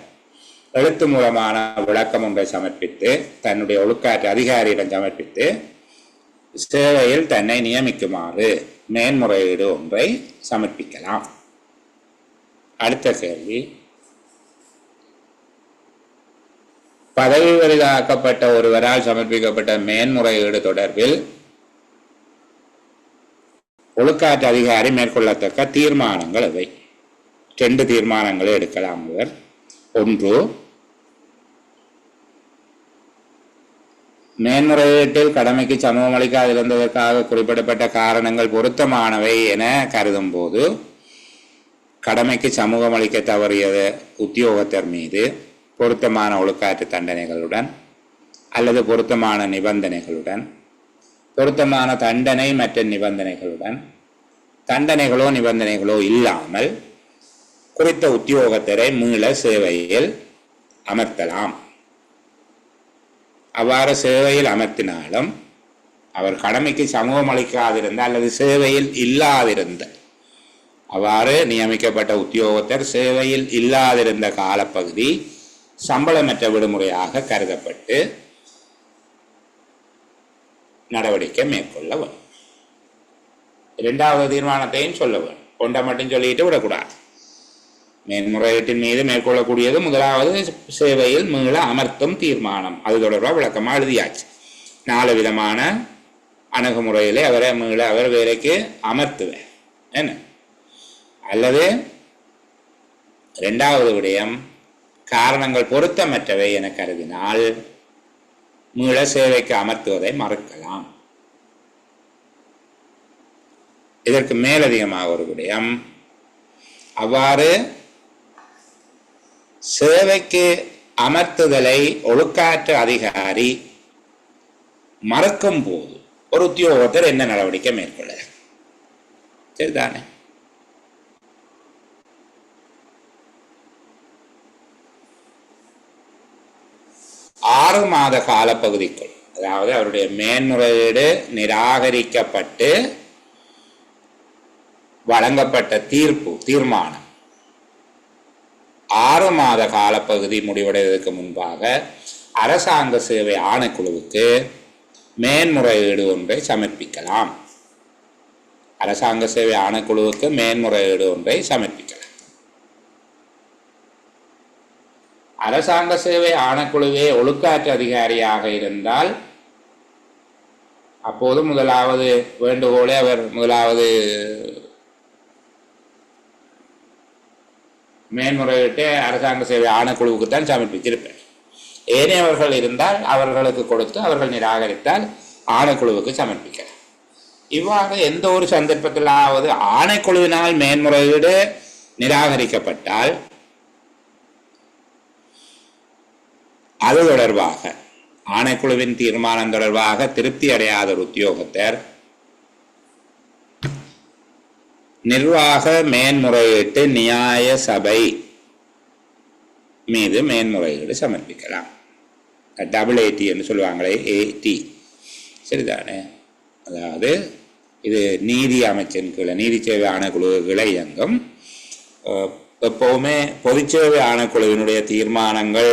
எழுத்து மூலமான விளக்கம் ஒன்றை சமர்ப்பித்து தன்னுடைய ஒழுக்காற்று அதிகாரியிடம் சமர்ப்பித்து சேவையில் தன்னை நியமிக்குமாறு மேன்முறையீடு ஒன்றை சமர்ப்பிக்கலாம். அடுத்த கேள்வி, பதவி விருதாக்கப்பட்ட ஒருவரால் சமர்ப்பிக்கப்பட்ட மேன்முறையீடு தொடர்பில் ஒழுக்காற்று அதிகாரி மேற்கொள்ளத்தக்க தீர்மானங்கள் அவை. 2 தீர்மானங்களை எடுக்கலாம். 1, மேன்முறையீட்டில் கடமைக்கு சமூகம் அளிக்காதிருந்ததற்காக குறிப்பிடப்பட்ட காரணங்கள் பொருத்தமானவை என கருதும் போது கடமைக்கு சமூகம் அளிக்க தவறிய உத்தியோகத்தர் மீது பொருத்தமான ஒழுக்காற்று தண்டனைகளுடன் அல்லது பொருத்தமான நிபந்தனைகளுடன், பொருத்தமான தண்டனை மற்றும் நிபந்தனைகளுடன், தண்டனைகளோ நிபந்தனைகளோ இல்லாமல் குறித்த உத்தியோகத்தரை மீள சேவையில் அமர்த்தலாம். அவ்வாறு சேவையில் அமர்த்தினாலும் அவர் கடமைக்கு சமூகம் அளிக்காதிருந்த அல்லது சேவையில் இல்லாதிருந்த அவ்வாறு நியமிக்கப்பட்ட உத்தியோகத்தர் சேவையில் இல்லாதிருந்த காலப்பகுதி சம்பளமற்ற விடுமுறையாக கருதப்பட்டு நடவடிக்கை மேற்கொள்ள வேண்டும். 2வது தீர்மானத்தையும் சொல்ல வேண்டும். ஒன்றை மட்டும் சொல்லிட்டு விடக்கூடாது. மேன்முறையீட்டின் மீது மேற்கொள்ளக்கூடியது முதலாவது சேவையில் மீள அமர்த்தும் தீர்மானம். அது தொடர்பாக விளக்கமாக எழுதியாச்சு. 4 விதமான அணுகுமுறையிலே அவரை மீள அவர் வேலைக்கு அமர்த்துவேன் என்ன. அல்லது 2வது விடயம், காரணங்கள் பொருத்தமற்றவை என கருதினால் மீள சேவைக்கு அமர்த்துவதை மறுக்கலாம். இதற்கு மேலதிகமாக ஒரு விடயம், அவ்வாறு சேவைக்கு அமர்த்துதலை ஒழுக்காற்று அதிகாரி மறக்கும் போது ஒரு உத்தியோகத்தர் என்ன நடவடிக்கை மேற்கொள்ள? சரிதானே? ஆறு மாத காலப்பகுதிக்குள், அதாவது அவருடைய மேன்முறையீடு நிராகரிக்கப்பட்டு வழங்கப்பட்ட தீர்மானம் 6 மாத காலப்பகுதி முடிவடைவதற்கு முன்பாக அரசாங்க சேவை ஆணைக்குழுவுக்கு மேன்முறையீடு ஒன்றை சமர்ப்பிக்கலாம். அரசாங்க சேவை ஆணைக்குழுவுக்கு மேன்முறையீடு ஒன்றை சமர்ப்பிக்கலாம். அரசாங்க சேவை ஆணைக்குழுவே ஒழுக்காற்று அதிகாரியாக இருந்தால் அப்போது முதலாவது வேண்டுகோளை அவர் முதலாவது மேன்முறையீட்டை அரசாங்க சேவை ஆணைக்குழுவுக்கு தான் சமர்ப்பித்திருப்பார். ஏனையவர்கள் இருந்தால் அவர்களுக்கு கொடுத்து அவர்கள் நிராகரித்தால் ஆணைக்குழுவுக்கு சமர்ப்பிக்கலாம். இவ்வாறு எந்த ஒரு சந்தர்ப்பத்திலாவது ஆணைக்குழுவினால் மேன்முறையீடு நிராகரிக்கப்பட்டால் அது தொடர்பாக ஆணைக்குழுவின் தீர்மானம் தொடர்பாக திருப்தி அடையாத ஒரு உத்தியோகத்தர் நிர்வாக மேன்முறையீட்டு நியாய சபை மீது மேன்முறையீடு சமர்ப்பிக்கலாம். AAT என்று சொல்லுவாங்களே, AT, சரிதானே? அதாவது இது நீதி அமைச்சின் கீழே, நீதி சேவை ஆணைக்குழுவுகளை இயங்கும். எப்பவுமே பொதுச்சேவை ஆணைக்குழுவினுடைய தீர்மானங்கள்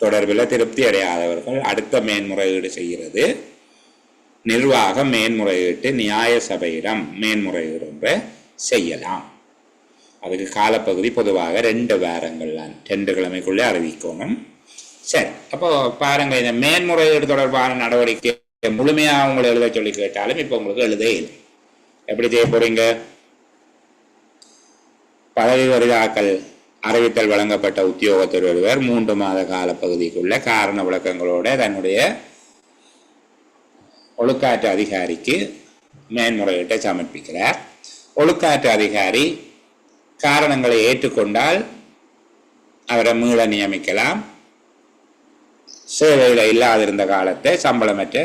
தொடர்பில் திருப்தி அடையாதவர்கள் அடுத்த மேன்முறையீடு செய்கிறது நிர்வாக மேன்முறையீட்டு நியாய சபையிடம் மேன்முறையீடு ஒன்றை செய்யலாம். அதுக்கு காலப்பகுதி பொதுவாக 2 வாரங்கள் தான், 2 கிழமைக்குள்ளே அறிவிக்கணும். சரி, அப்போ பாருங்க, இந்த மேன்முறையீடு தொடர்பான நடவடிக்கை முழுமையாக அவங்களை எழுத சொல்லி கேட்டாலும் இப்போ உங்களுக்கு எழுத இல்லை. எப்படி செய்ய போறீங்க? பதவி வரிதாக்கல் அறிவித்தல் வழங்கப்பட்ட உத்தியோகத்தர் ஒருவர் 3 மாத காலப்பகுதிக்குள்ள காரண விளக்கங்களோட தன்னுடைய ஒழுக்காற்று அதிகாரிக்கு மேன்முறையீட்டை சமர்ப்பிக்கிறார். ஒழுக்காற்று அதிகாரி காரணங்களை ஏற்றுக்கொண்டால் அவரை மீள நியமிக்கலாம். சேவையில் இல்லாதிருந்த காலத்தை சம்பளமற்ற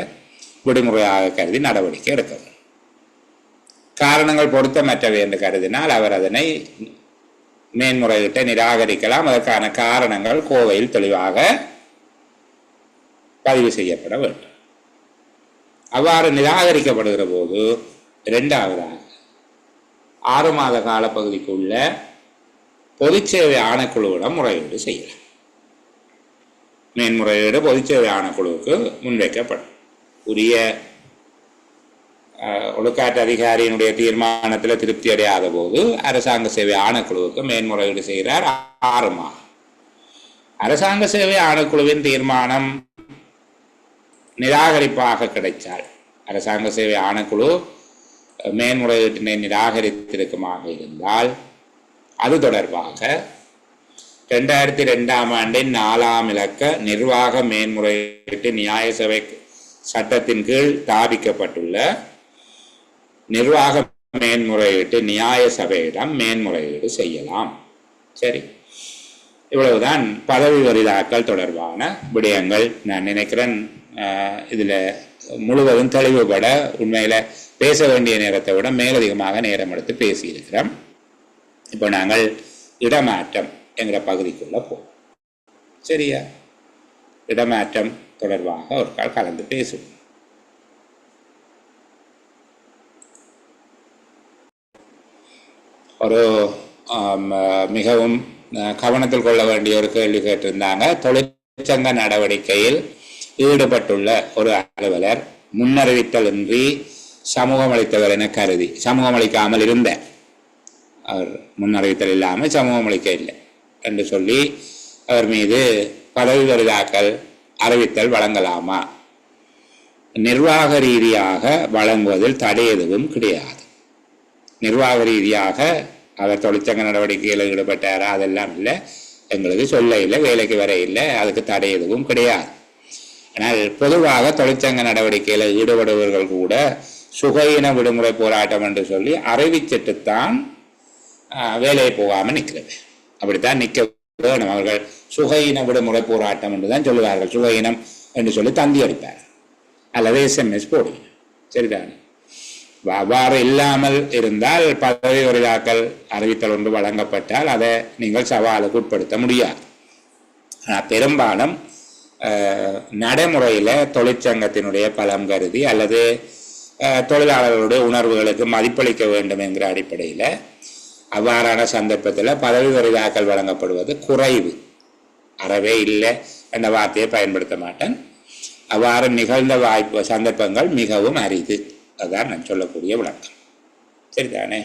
விடுமுறையாக கருதி நடவடிக்கை எடுக்கலாம். காரணங்கள் பொருத்தமற்றவை என்று கருதினால் அவர் அதனை மேன்முறையீட்டை நிராகரிக்கலாம். அதற்கான காரணங்கள் கோவையில் தெளிவாக பதிவு செய்யப்பட வேண்டும். அவ்வாறு நிராகரிக்கப்படுகிற போது 2வதாக 6 மாத காலப்பகுதிக்குள்ள பொதுச்சேவை ஆணைக்குழுவிடம் முறையீடு செய்யலாம். மேன்முறையீடு பொதுச்சேவை ஆணைக்குழுவுக்கு முன்வைக்கப்படும். உரிய ஒழுக்காற்று அதிகாரியினுடைய தீர்மானத்தில் திருப்தி அடையாத போது அரசாங்க சேவை ஆணைக்குழுவுக்கு மேன்முறையீடு செய்கிறார். 6 மாதம். அரசாங்க சேவை ஆணைக்குழுவின் தீர்மானம் நிராகரிப்பாக கிடைத்தால், அரசாங்க சேவை ஆணைக்குழு மேன்முறையீட்டினை நிராகரித்திருக்குமாக இருந்தால் அது தொடர்பாக 2002ஆம் ஆண்டின் 4ஆம் இலக்க நிர்வாக மேன்முறையீட்டு நியாய சபை சட்டத்தின் கீழ் ஸ்தாபிக்கப்பட்டுள்ள நிர்வாக மேன்முறையீட்டு நியாய சபையிடம் மேன்முறையீடு செய்யலாம். சரி, இவ்வளவுதான் பதவி வரிதாக்கல் தொடர்பான விடயங்கள். நான் நினைக்கிறேன் இதில் முழுவதும் தெளிவுபட உண்மையில் பேச வேண்டிய நேரத்தை விட மேலதிகமாக நேரம் எடுத்து பேசியிருக்கிறோம். இப்போ நாங்கள் இடமாற்றம் என்கிற பகுதிக்குள்ள போவோம். சரியா? இடமாற்றம் தொடர்பாக ஒரு கால் கலந்து பேசுவோம். ஒரு மிகவும் கவனத்தில் கொள்ள வேண்டிய ஒரு கேள்வி கேட்டிருந்தாங்க. தொழிற்சங்க நடவடிக்கையில் ஈடுபட்டுள்ள ஒரு அலுவலர் முன்னறிவித்தல் இன்றி சமூகம் அளித்தவர் என கருதி சமூகம் அளிக்காமல் இருந்த அவர் முன்னறிவித்தல் இல்லாமல் சமூகம் அளிக்க இல்லை என்று சொல்லி அவர் மீது பதவி வரிதாக்கல் அறிவித்தல் வழங்கலாமா? நிர்வாக ரீதியாக வழங்குவதில் தடை எதுவும் கிடையாது. நிர்வாக ரீதியாக அவர் தொழிற்சங்க நடவடிக்கைகளில் ஈடுபட்டாரா அதெல்லாம் இல்லை, எங்களுக்கு சொல்ல இல்லை, வேலைக்கு வர இல்லை, அதுக்கு தடை எதுவும் கிடையாது. ஆனால் பொதுவாக தொழிற்சங்க நடவடிக்கையில் ஈடுபடுபவர்கள் கூட சுகையின விடுமுறை போராட்டம் என்று சொல்லி அறிவிச்சிட்டுத்தான் வேலையை போகாமல் நிற்கிறது. அப்படித்தான் நிற்க வேணும். அவர்கள் சுகையின விடுமுறை போராட்டம் என்று தான் சொல்லுவார்கள். சுகையினம் என்று சொல்லி தந்தி அடிப்பார் அல்லது SMS போடுவீங்க. சரிதானே? அவ்வாறு இல்லாமல் இருந்தால் பதவி வரிதாக்கல் அறிவித்தல் ஒன்று வழங்கப்பட்டால் அதை நீங்கள் சவாலுக்கு உட்படுத்த முடியாது. ஆனால் பெரும்பாலும் நடைமுறையில் தொழிற்சங்கத்தினுடைய பலம் கருதி அல்லது தொழிலாளர்களுடைய உணர்வுகளுக்கு மதிப்பளிக்க வேண்டும் என்கிற அடிப்படையில் அவ்வாறான சந்தர்ப்பத்தில் பதவி வரிதாக்கல் வழங்கப்படுவது குறைவு, அறவே இல்லை என்ற வார்த்தையை பயன்படுத்த மாட்டேன். அவ்வாறு நிகழ்ந்த சந்தர்ப்பங்கள் மிகவும் அரிது. அதுதான் நான் சொல்லக்கூடிய விளக்கம். சரிதானே?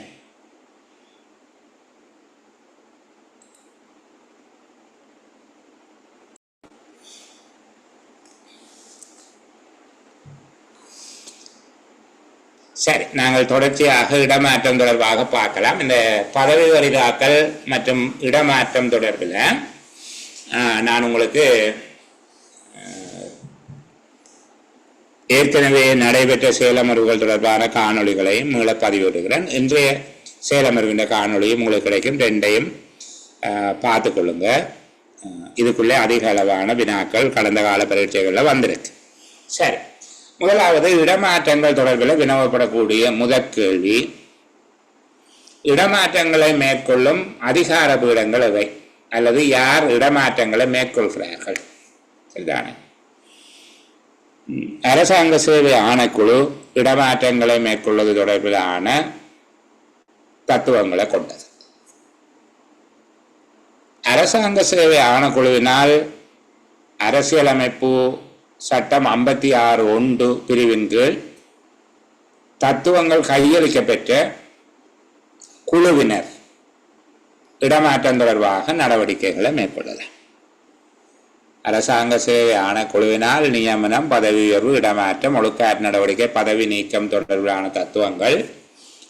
சரி, நாங்கள் தொடர்ச்சியாக இடமாற்றம் தொடர்பாக பார்க்கலாம். இந்த பதவி வரிதாக்கல் மற்றும் இடமாற்றம் தொடர்பில் நான் உங்களுக்கு ஏற்கனவே நடைபெற்ற செயலமர்வுகள் தொடர்பான காணொலிகளையும் மீள பதிவிடுகிறேன். இன்றைய செயலமர்வின் காணொலியும் உங்களுக்கு கிடைக்கும். ரெண்டையும் பார்த்து கொள்ளுங்க. இதுக்குள்ளே அதிக அளவான வினாக்கள் கடந்த கால பரீட்சைகளில் வந்திருக்கு. சரி, முதலாவது இடமாற்றங்கள் தொடர்பில் வினவப்படக்கூடிய முதற் கேள்வி, இடமாற்றங்களை மேற்கொள்ளும் அதிகார பீடங்கள் எவை அல்லது யார் இடமாற்றங்களை மேற்கொள்கிறார்கள்? சரிதானே? அரசாங்க சேவை ஆணைக்குழு இடமாற்றங்களை மேற்கொள்வது தொடர்பிலான தத்துவங்களை கொண்டது. அரசாங்க சேவை ஆணைக்குழுவினால் அரசியலமைப்பு சட்டம் 56(1) பிரிவின் கீழ் தத்துவங்கள் கையளிக்கப்பெற்ற குழுவினர் இடமாற்றம் தொடர்பாக நடவடிக்கைகளை மேற்கொள்ளலாம். அரசாங்க சேவை ஆணைக்குழுவினால் நியமனம், பதவி உயர்வு, இடமாற்றம், ஒழுக்காற்று நடவடிக்கை, பதவி நீக்கம் தொடர்பிலான தத்துவங்கள்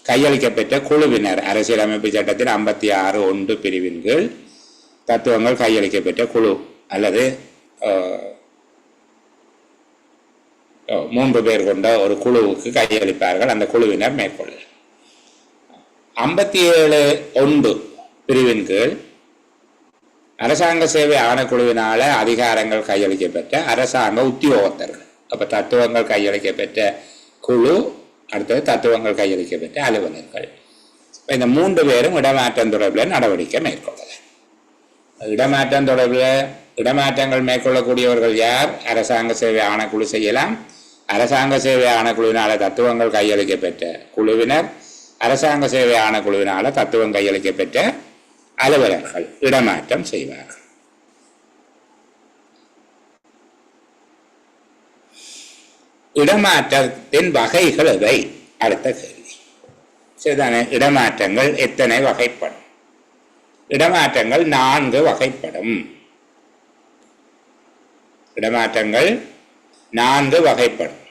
கையளிக்கப்பெற்ற குழுவினர் அரசியலமைப்பு சட்டத்தின் 56(1) பிரிவின் கீழ் தத்துவங்கள் கையளிக்கப்பெற்ற குழு அல்லது 3 பேர் கொண்ட ஒரு குழுவுக்கு கையளிப்பார்கள். அந்த குழுவினர் மேற்கொள்ள 57(1) பிரிவின் கீழ் அரசாங்க சேவை ஆணைக்குழுவினால அதிகாரங்கள் கையளிக்கப்பெற்ற அரசாங்க உத்தியோகத்தர்கள். அப்ப தத்துவங்கள் கையளிக்கப்பெற்ற குழு, அடுத்தது தத்துவங்கள் கையளிக்கப்பெற்ற அலுவலர்கள். இந்த 3 பேரும் இடமாற்றம் தொடர்பில் நடவடிக்கை மேற்கொள்ளலாம். இடமாற்றம் தொடர்பில் இடமாற்றங்கள் மேற்கொள்ளக்கூடியவர்கள் யார்? அரசாங்க சேவை ஆணைக்குழு செய்யலாம். அரசாங்க சேவை ஆணைக்குழுவினால தத்துவங்கள் கையளிக்கப்பெற்ற குழுவினர், அரசாங்க சேவை ஆணைக்குழுவினால தத்துவம் கையளிக்கப்பெற்ற அலுவலர்கள் இடமாற்றம் செய்வார்கள். இடமாற்றத்தின் வகைகள் எவை? அடுத்த கேள்வி. சரிதானே? இடமாற்றங்கள் எத்தனை வகைப்படும்? இடமாற்றங்கள் 4 வகைப்படும். இடமாற்றங்கள் 4 வகைப்படும்.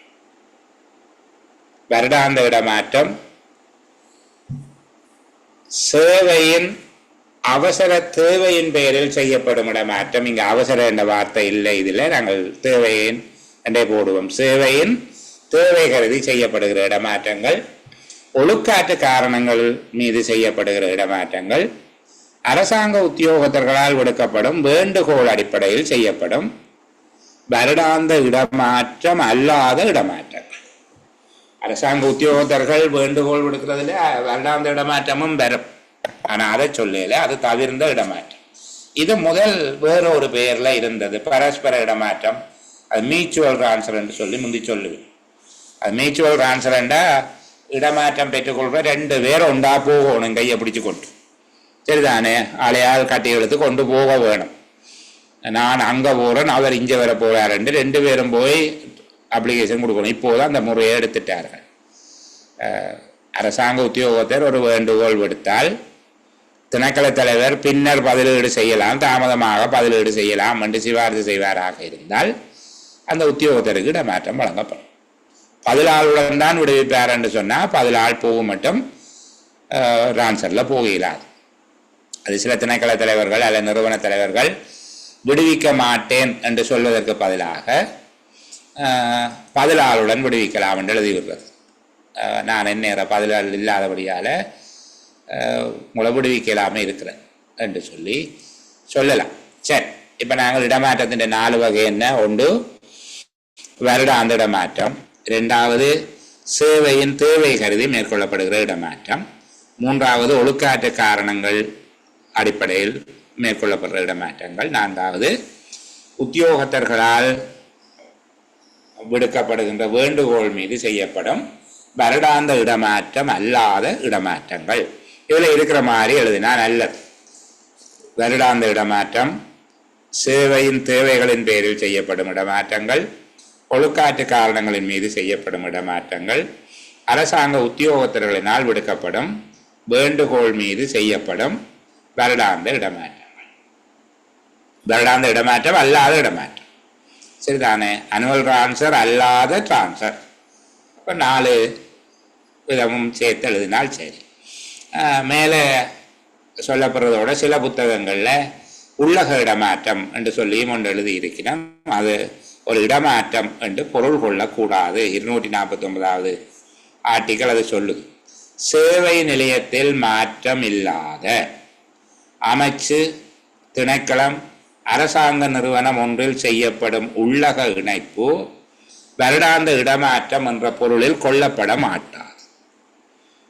வருடாந்த இடமாற்றம், சேவையின் அவசர தேவையின் பெயரில் செய்யப்படும் இடமாற்றம். இங்கு அவசர என்ற வார்த்தை இல்லை, இதில் நாங்கள் தேவையின் என்றே போடுவோம். சேவையின் தேவை கருதி செய்யப்படுகிற இடமாற்றங்கள், ஒழுக்காற்று காரணங்கள் மீது செய்யப்படுகிற இடமாற்றங்கள், அரசாங்க உத்தியோகத்தர்களால் விடுக்கப்படும் வேண்டுகோள் அடிப்படையில் செய்யப்படும் வருடாந்த இடமாற்றம் அல்லாத இடமாற்றங்கள். அரசாங்க உத்தியோகத்தர்கள் வேண்டுகோள் விடுக்கிறதுல வருடாந்த இடமாற்றமும் வரும், ஆனால் அதை சொல்லல, அது தவிர்ந்த இடமாற்றம். இது முதல் வேறொரு பெயர்ல இருந்தது, பரஸ்பர இடமாற்றம். அது மியூச்சுவல் டிரான்ஸ்ஃபர் என்று சொல்லி முந்தி சொல்லுவேன். அது மியூச்சுவல் டிரான்ஸ்ஃபர்ண்டா இடமாற்றம் பெற்றுக்கொள்ற 2 பேர் ஒன்றா போகணும், கையை பிடிச்சு கொண்டு. சரிதானே? ஆளையால் கட்டி எடுத்து கொண்டு போக வேணும். நான் அங்கே போகிறேன், அவர் இங்கே வர போகிறாருன்னு 2 பேரும் போய் அப்ளிகேஷன் கொடுக்கணும். இப்போதான் அந்த முறையை எடுத்துட்டார்கள். அரசாங்க உத்தியோகத்தர் ஒரு வேண்டுகோள் விடுத்தால் திணைக்கள தலைவர் பின்னர் பதிலீடு செய்யலாம், தாமதமாக பதிலீடு செய்யலாம் என்று சிபாரிசு செய்வாராக இருந்தால் அந்த உத்தியோகத்தருக்கு இடமாற்றம் வழங்கப்படும். 14 தான் விடுவிப்பார் என்று சொன்னால் 14 போகும் மட்டும் டிரான்ஸ்ஃபரில் போகிறார். அது சில திணைக்கள தலைவர்கள் அல்ல நிறுவன தலைவர்கள் விடுவிக்க மாட்டேன் என்று சொல்வதற்கு பதிலாக 14 விடுவிக்கலாம் என்று எழுதிவிடுறது. நான் என்ன 14 இல்லாதபடியால் உங்களை விடுவிக்கலாமல் இருக்கிறேன் என்று சொல்லலாம். சரி, இப்போ நாங்கள் இடமாற்றத்தின் 4 வகை என்ன? ஒன்று வருடாந்த இடமாற்றம், 2வது சேவையின் தேவை கருதி மேற்கொள்ளப்படுகிற இடமாற்றம், 3வது ஒழுக்காற்று காரணங்கள் அடிப்படையில் மேற்கொள்ளப்படுற இடமாற்றங்கள், 4வது உத்தியோகத்தர்களால் விடுக்கப்படுகின்ற வேண்டுகோள் மீது செய்யப்படும் வருடாந்த இடமாற்றம் அல்லாத இடமாற்றங்கள். இதில் இருக்கிற மாதிரி எழுதினா நல்லது. வருடாந்த இடமாற்றம், சேவையின் தேவைகளின் பேரில் செய்யப்படும் இடமாற்றங்கள், ஒழுக்காற்று காரணங்களின் மீது செய்யப்படும் இடமாற்றங்கள், அரசாங்க உத்தியோகத்தர்களினால் விடுக்கப்படும் வேண்டுகோள் மீது செய்யப்படும் வருடாந்த இடமாற்றங்கள். வருடாந்த இடமாற்றம் அல்லாத இடமாற்றம் சரிதானே? அனுவல் டிரான்ஸ்ஃபர் அல்லாத டிரான்ஸ்ஃபர். இப்போ 4 விதமும் சேர்த்து எழுதினால் சரி. மேலே சொல்லப்படுறதோட சில புத்தகங்களில் உள்ளக இடமாற்றம் என்று சொல்லியும் ஒன்று எழுதியிருக்கிறோம். அது ஒரு இடமாற்றம் என்று பொருள் கொள்ளக்கூடாது. 249வது ஆர்டிக்கல் அது சொல்லுது. சேவை நிலையத்தில் மாற்றம் இல்லாத அமைச்சு, திணைக்களம், அரசாங்க நிறுவனம் ஒன்றில் செய்யப்படும் உள்ளக இணைப்பு வருடாந்த இடமாற்றம் என்ற பொருளில் கொள்ளப்பட மாட்டாது.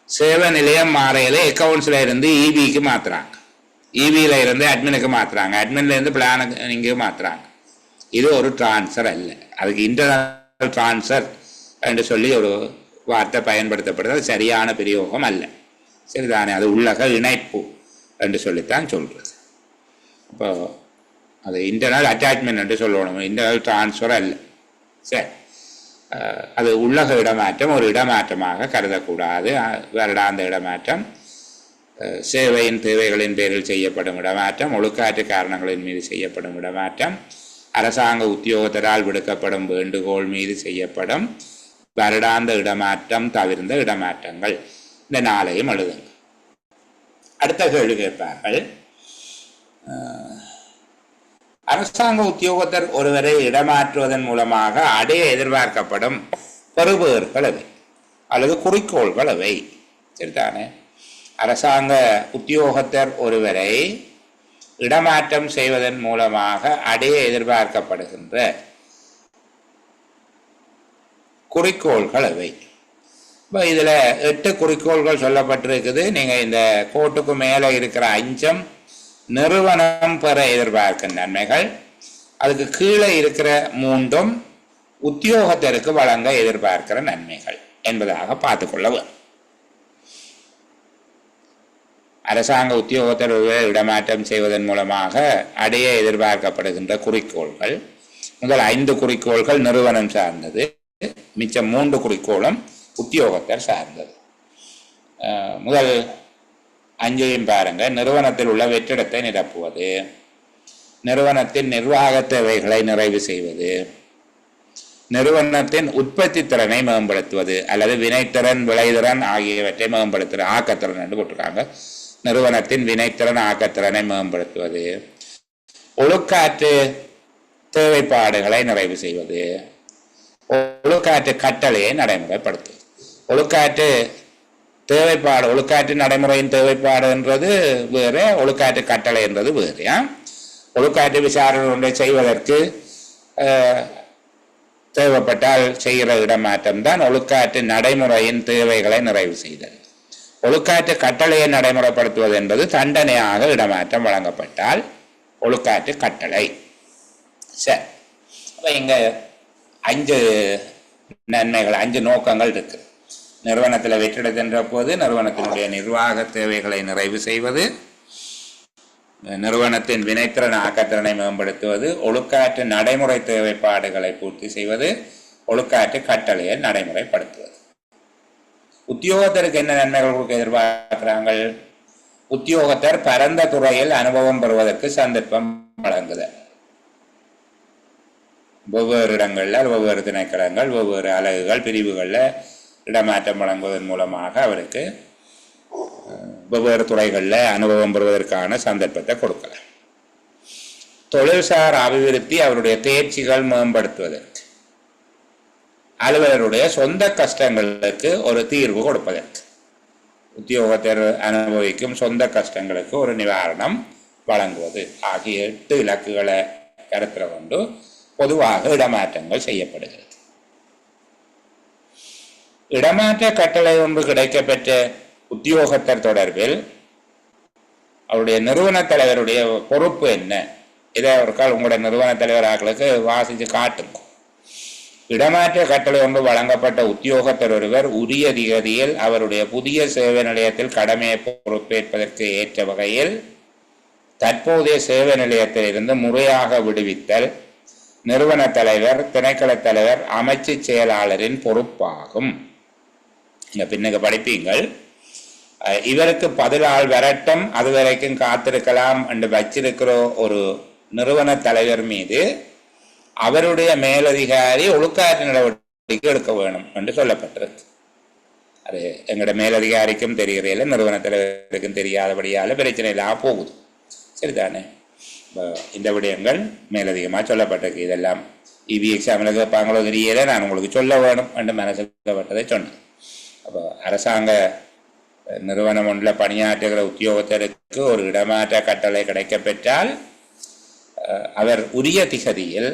சேவை நிலையம் மாறையில அக்கௌண்ட்ஸ்ல இருந்து இபிக்கு மாத்துறாங்க, இபியில இருந்து அட்மினுக்கு மாத்துறாங்க, அட்மின்ல இருந்து பிளானிங்கு மாத்துறாங்க. இது ஒரு டிரான்ஸ்ஃபர் அல்ல. அதுக்கு இன்டர்னல் டிரான்ஸ்ஃபர் என்று சொல்லி ஒரு வார்த்தை பயன்படுத்தப்படுறது. அது சரியான பிரயோகம் அல்ல. சரிதானே? அது உள்ளக இணைப்பு என்று சொல்லித்தான் சொல்றது. இப்போ அது இன்டர்னல் அட்டாச்மெண்ட் என்று சொல்லணும், இன்டர்னல் டிரான்ஸ்ஃபர் அல்ல. சரி, அது உள்ளக இடமாற்றம் ஒரு இடமாற்றமாக கருதக்கூடாது. வருடாந்த இடமாற்றம், சேவையின் தேவைகளின் பேரில் செய்யப்படும் இடமாற்றம், ஒழுக்காற்று காரணங்களின் மீது செய்யப்படும் இடமாற்றம், அரசாங்க உத்தியோகத்தரால் விடுக்கப்படும் வேண்டுகோள் மீது செய்யப்படும் வருடாந்த இடமாற்றம் தவிர்ந்த இடமாற்றங்கள். இந்த 4ஐயும் எழுதுங்க. அடுத்த கேள்வி கேட்பார்கள், அரசாங்க உத்தியோகத்தர் ஒருவரை இடமாற்றுவதன் மூலமாக அடைய எதிர்பார்க்கப்படும் பெறுபேறுகள் அவை அல்லது குறிக்கோள்கள் அவை. சரிதானே? அரசாங்க உத்தியோகத்தர் ஒருவரை இடமாற்றம் செய்வதன் மூலமாக அடைய எதிர்பார்க்கப்படுகின்ற குறிக்கோள்கள் அவை. இப்போ இதில் 8 குறிக்கோள்கள் சொல்லப்பட்டிருக்குது. நீங்கள் இந்த கோட்டுக்கு மேலே இருக்கிற 5 நிறுவனம் பெற எதிர்பார்க்கும் நன்மைகள், அதுக்கு கீழே இருக்கிற 3 உத்தியோகத்தருக்கு வழங்க எதிர்பார்க்கிற நன்மைகள் என்பதாக பார்த்துக்கொள்ள வேண்டும். அரசாங்க உத்தியோகத்தர் இடமாற்றம் செய்வதன் மூலமாக அடைய எதிர்பார்க்கப்படுகின்ற குறிக்கோள்கள், முதல் 5 குறிக்கோள்கள் நிறுவனம் சார்ந்தது, மிச்சம் 3 குறிக்கோளும் உத்தியோகத்தர் சார்ந்தது. முதல் 5ஐயும் பாருங்க. நிறுவனத்தில் உள்ள வெற்றிடத்தை நிரப்புவது, நிறுவனத்தின் நிர்வாக தேவைகளை நிறைவு செய்வது, நிறுவனத்தின் உற்பத்தி திறனை மேம்படுத்துவது அல்லது வினைத்திறன் விளைதிறன் ஆகியவற்றை மேம்படுத்துகிற ஆக்கத்திறன் என்று போட்டிருக்காங்க. நிறுவனத்தின் வினைத்திறன் ஆக்கத்திறனை மேம்படுத்துவது, ஒழுக்காற்று தேவைப்பாடுகளை நிறைவு செய்வது, ஒழுக்காற்று கட்டளையை நடைமுறைப்படுத்துவது. ஒழுக்காற்று தேவைப்பாடு, ஒழுக்காற்று நடைமுறையின் தேவைப்பாடு என்றது வேறு, ஒழுக்காற்று கட்டளை என்றது வேறு. ஒழுக்காற்று விசாரணை ஒன்றை செய்வதற்கு தேவைப்பட்டால் செய்கிற இடமாற்றம் தான் ஒழுக்காற்று நடைமுறையின் தேவைகளை நிறைவு செய்தல். ஒழுக்காற்று கட்டளையை நடைமுறைப்படுத்துவது என்பது தண்டனையாக இடமாற்றம் வழங்கப்பட்டால் ஒழுக்காற்று கட்டளை. சரி, அப்போ இங்கே 5 நன்மைகள், 5 நோக்கங்கள் இருக்கு. நிறுவனத்தில் வெற்றிடத்தின்ற போது நிறுவனத்தினுடைய நிர்வாக தேவைகளை நிறைவு செய்வது, நிறுவனத்தின் வினைத்திறன் ஆக்கத்திறனை மேம்படுத்துவது, ஒழுக்காற்று நடைமுறை தேவைப்பாடுகளை பூர்த்தி செய்வது, ஒழுக்காற்று கட்டளையை நடைமுறைப்படுத்துவது. உத்தியோகத்தருக்கு என்ன நன்மைகள் கொடுக்க எதிர்பார்க்கிறாங்க? உத்தியோகத்தர் பரந்த துறையில் அனுபவம் பெறுவதற்கு சந்தர்ப்பம் வழங்குதல். வெவ்வேறு இடங்களில் வெவ்வேறு திணைக்களங்கள் வெவ்வேறு அலகுகள் பிரிவுகளில் இடமாற்றம் வழங்குவதன் மூலமாக அவருக்கு வெவ்வேறு துறைகளில் அனுபவம் பெறுவதற்கான சந்தர்ப்பத்தை கொடுக்கலாம். தொழில்சார் அபிவிருத்தி அவருடைய தேர்ச்சிகள் மேம்படுத்துவதற்கு, அலுவலருடைய சொந்த கஷ்டங்களுக்கு ஒரு தீர்வு கொடுப்பதற்கு, உத்தியோகத்தர் அனுபவிக்கும் சொந்த கஷ்டங்களுக்கு ஒரு நிவாரணம் வழங்குவது ஆகிய 8 இலக்குகளை கருத்தில் கொண்டு பொதுவாக இடமாற்றங்கள் செய்யப்படுகிறது. இடமாற்ற கட்டளை ஒன்று கிடைக்கப்பெற்ற உத்தியோகத்தர் தொடர்பில் அவருடைய நிறுவன தலைவருடைய பொறுப்பு என்ன? இதை ஒரு கால் உங்களுடைய நிறுவன தலைவர் ஆக்களுக்கு வாசித்து காட்டுங்க. இடமாற்ற கட்டளை ஒன்று வழங்கப்பட்ட உத்தியோகத்தர் ஒருவர் உரிய திகதியில் அவருடைய புதிய சேவை நிலையத்தில் கடமையை பொறுப்பேற்பதற்கு ஏற்ற வகையில் தற்போதைய சேவை நிலையத்தில் இருந்து முறையாக விடுவித்தல் நிறுவன தலைவர், திணைக்கள தலைவர், அமைச்சு செயலாளரின் பொறுப்பாகும். இங்க பின்னுக்கு படிப்பீங்கள். இவருக்கு பதிலால் வரட்டும், அது வரைக்கும் காத்திருக்கலாம் என்று வச்சிருக்கிற ஒரு நிறுவன தலைவர் மீது அவருடைய மேலதிகாரி ஒழுக்காற்று நடவடிக்கை எடுக்க வேணும் என்று சொல்லப்பட்டிருக்கு. அது எங்களோட மேலதிகாரிக்கும் தெரிகிறதில்ல, நிறுவன தலைவருக்கும் தெரியாதபடியால பிரச்சனை இல்லாம போகுது. சரிதானே? இந்த விடயங்கள் மேலதிகமாக சொல்லப்பட்டிருக்கு. இதெல்லாம் இவி எக்ஸாமில் கேட்பாங்களோ தெரியல, நான் உங்களுக்கு சொல்ல வேணும் என்று மனசில்பட்டதை சொன்னேன். அப்போ அரசாங்க நிறுவனம் ஒன்றில் பணியாற்றுகிற உத்தியோகத்தருக்கு ஒரு இடமாற்ற கட்டளை கிடைக்கப்பெற்றால் அவர் உரிய திகதியில்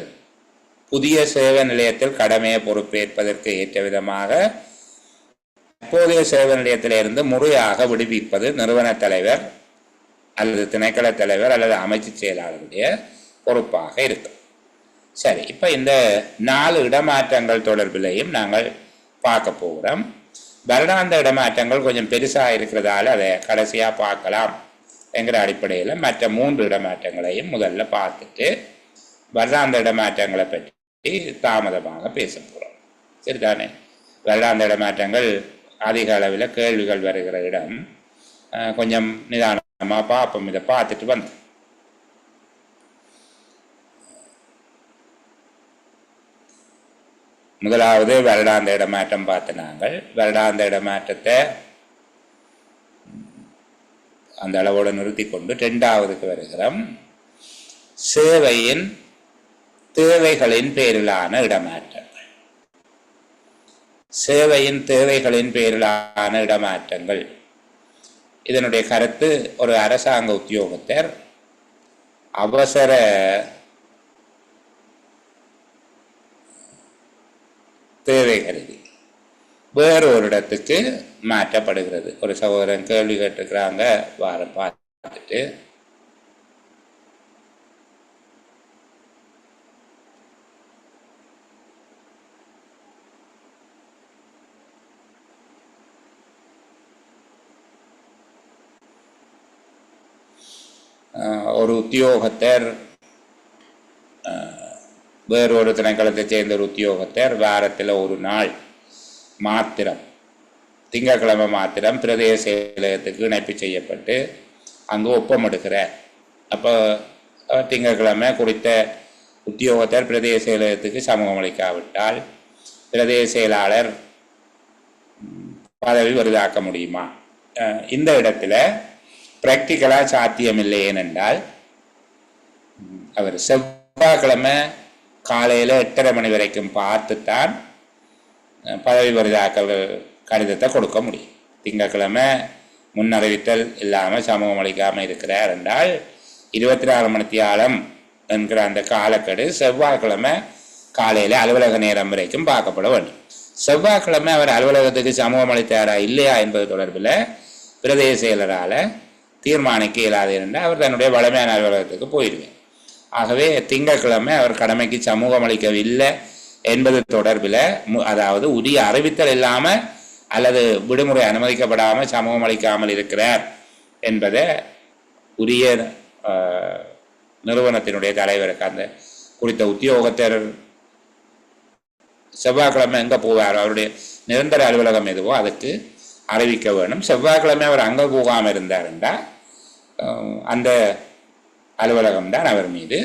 புதிய சேவை நிலையத்தில் கடமையை பொறுப்பேற்பதற்கு ஏற்ற விதமாக தற்போதைய சேவை நிலையத்திலிருந்து முறையாக விடுவிப்பது நிறுவன தலைவர் அல்லது திணைக்கள தலைவர் அல்லது அமைச்சு செயலாளருடைய பொறுப்பாக இருக்கும். சரி, இப்போ இந்த 4 இடமாற்றங்கள் தொடர்பிலையும் நாங்கள் பார்க்க போகிறோம். வருடாந்த இடமாற்றங்கள் கொஞ்சம் பெருசாக இருக்கிறதால அதை கடைசியாக பார்க்கலாம் என்கிற அடிப்படையில் மற்ற 3 இடமாற்றங்களையும் முதல்ல பார்த்துட்டு வருடாந்த இடமாற்றங்களை பற்றி தாமதமாக பேச போகிறோம். சரிதானே? வருடாந்த இடமாற்றங்கள் அதிக அளவில் கேள்விகள் வருகிற இடம். கொஞ்சம் நிதானமாக பார்ப்போம். இதை பார்த்துட்டு வந்து முதலாவது வருடாந்த இடமாற்றம் பார்த்து நாங்கள் வருடாந்த இடமாற்றத்தை அந்த அளவோடு நிறுத்தி கொண்டு 2வதுக்கு வருகிறோம். சேவையின் தேவைகளின் பேரிலான இடமாற்றங்கள். சேவையின் தேவைகளின் பேரிலான இடமாற்றங்கள் இதனுடைய கருத்து, ஒரு அரசாங்க உத்தியோகத்தர் அவசர தேவை கருதி வேறு ஒரு இடத்துக்கு மாற்றப்படுகிறது. ஒரு சகோதரன் கேள்வி கேட்டுக்கிறாங்க, வாரம் பார்த்துட்டு ஒரு உத்தியோகத்தர் வேறொரு திணைக்களத்தை சேர்ந்த ஒரு உத்தியோகத்தர் வாரத்தில் ஒரு நாள் மாத்திரம், திங்கட்கிழமை மாத்திரம் பிரதேச செயலகத்துக்கு இணைப்பு செய்யப்பட்டு அங்கு ஒப்பமிடுகிறார். அப்போ திங்கட்கிழமை குறித்த உத்தியோகத்தர் பிரதேச செயலகத்துக்கு சமூகம் அளிக்காவிட்டால் பிரதேச செயலாளர் பதவி வருதாக்க முடியுமா? இந்த இடத்துல பிராக்டிக்கலாக சாத்தியமில்லை. ஏனென்றால் அவர் செவ்வாய்க்கிழமை காலையில் 8:30 மணி வரைக்கும் பார்த்துத்தான் பதவி வருதாக்கல் கடிதத்தை கொடுக்க முடியும். திங்கட்கிழமை முன்னறிவித்தல் இல்லாமல் சமூகம் அளிக்காமல் இருக்கிறார் என்றால் 24 மணி தியாலம் என்கிற அந்த காலக்கெடு செவ்வாய்க்கிழமை காலையில் அலுவலக நேரம் வரைக்கும் பார்க்கப்பட வேண்டும். செவ்வாய்க்கிழமை அவர் அலுவலகத்துக்கு சமூகம் அளித்தாரா இல்லையா என்பது தொடர்பில் பிரதேச செயலரால் தீர்மானிக்க இயலாது என்றால் அவர் தன்னுடைய வளமையான அலுவலகத்துக்கு போயிடுவேன். ஆகவே திங்கட்கிழமை அவர் கடமைக்கு சமூகம் அளிக்கவில்லை என்பது தொடர்பில், அதாவது உரிய அறிவித்தல் இல்லாமல் அல்லது விடுமுறை அனுமதிக்கப்படாமல் சமூகம் அளிக்காமல் இருக்கிறார் என்பதை உரிய நிறுவனத்தினுடைய தலைவருக்கு, அந்த குறித்த உத்தியோகத்தர் செவ்வாய்க்கிழமை எங்கே போவார், அவருடைய நிரந்தர அலுவலகம் எதுவோ அதுக்கு அறிவிக்க வேணும். செவ்வாய்க்கிழமை அவர் அங்கே போகாமல் இருந்தார் என்றால் அந்த அலுவலகம் தான் அவர் மீது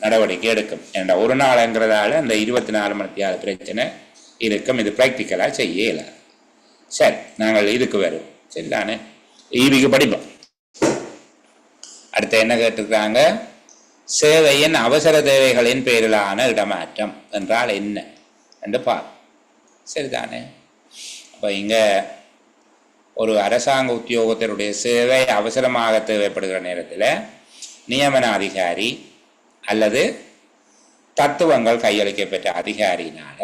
நடவடிக்கை எடுக்கும். என்ற ஒரு நாள்ங்கிறதால அந்த 24 மணித்தியால பிரச்சனை இருக்கும். இது ப்ராக்டிக்கலாக செய்ய இயலாது. சரி, நாங்கள் இதுக்கு வரும். சரிதானே? ஈவிக்கு படிப்போம். அடுத்து என்ன கேட்டிருக்காங்க? சேவையின் அவசர தேவைகளின் பேரிலான இடமாற்றம் என்றால் என்ன என்று பார்ப்போம். சரிதானே? அப்போ இங்கே ஒரு அரசாங்க உத்தியோகத்தருடைய சேவை அவசரமாக தேவைப்படுகிற நேரத்தில் நியமன அதிகாரி அல்லது தத்துவங்கள் கையளிக்கப்பட்ட அதிகாரியினால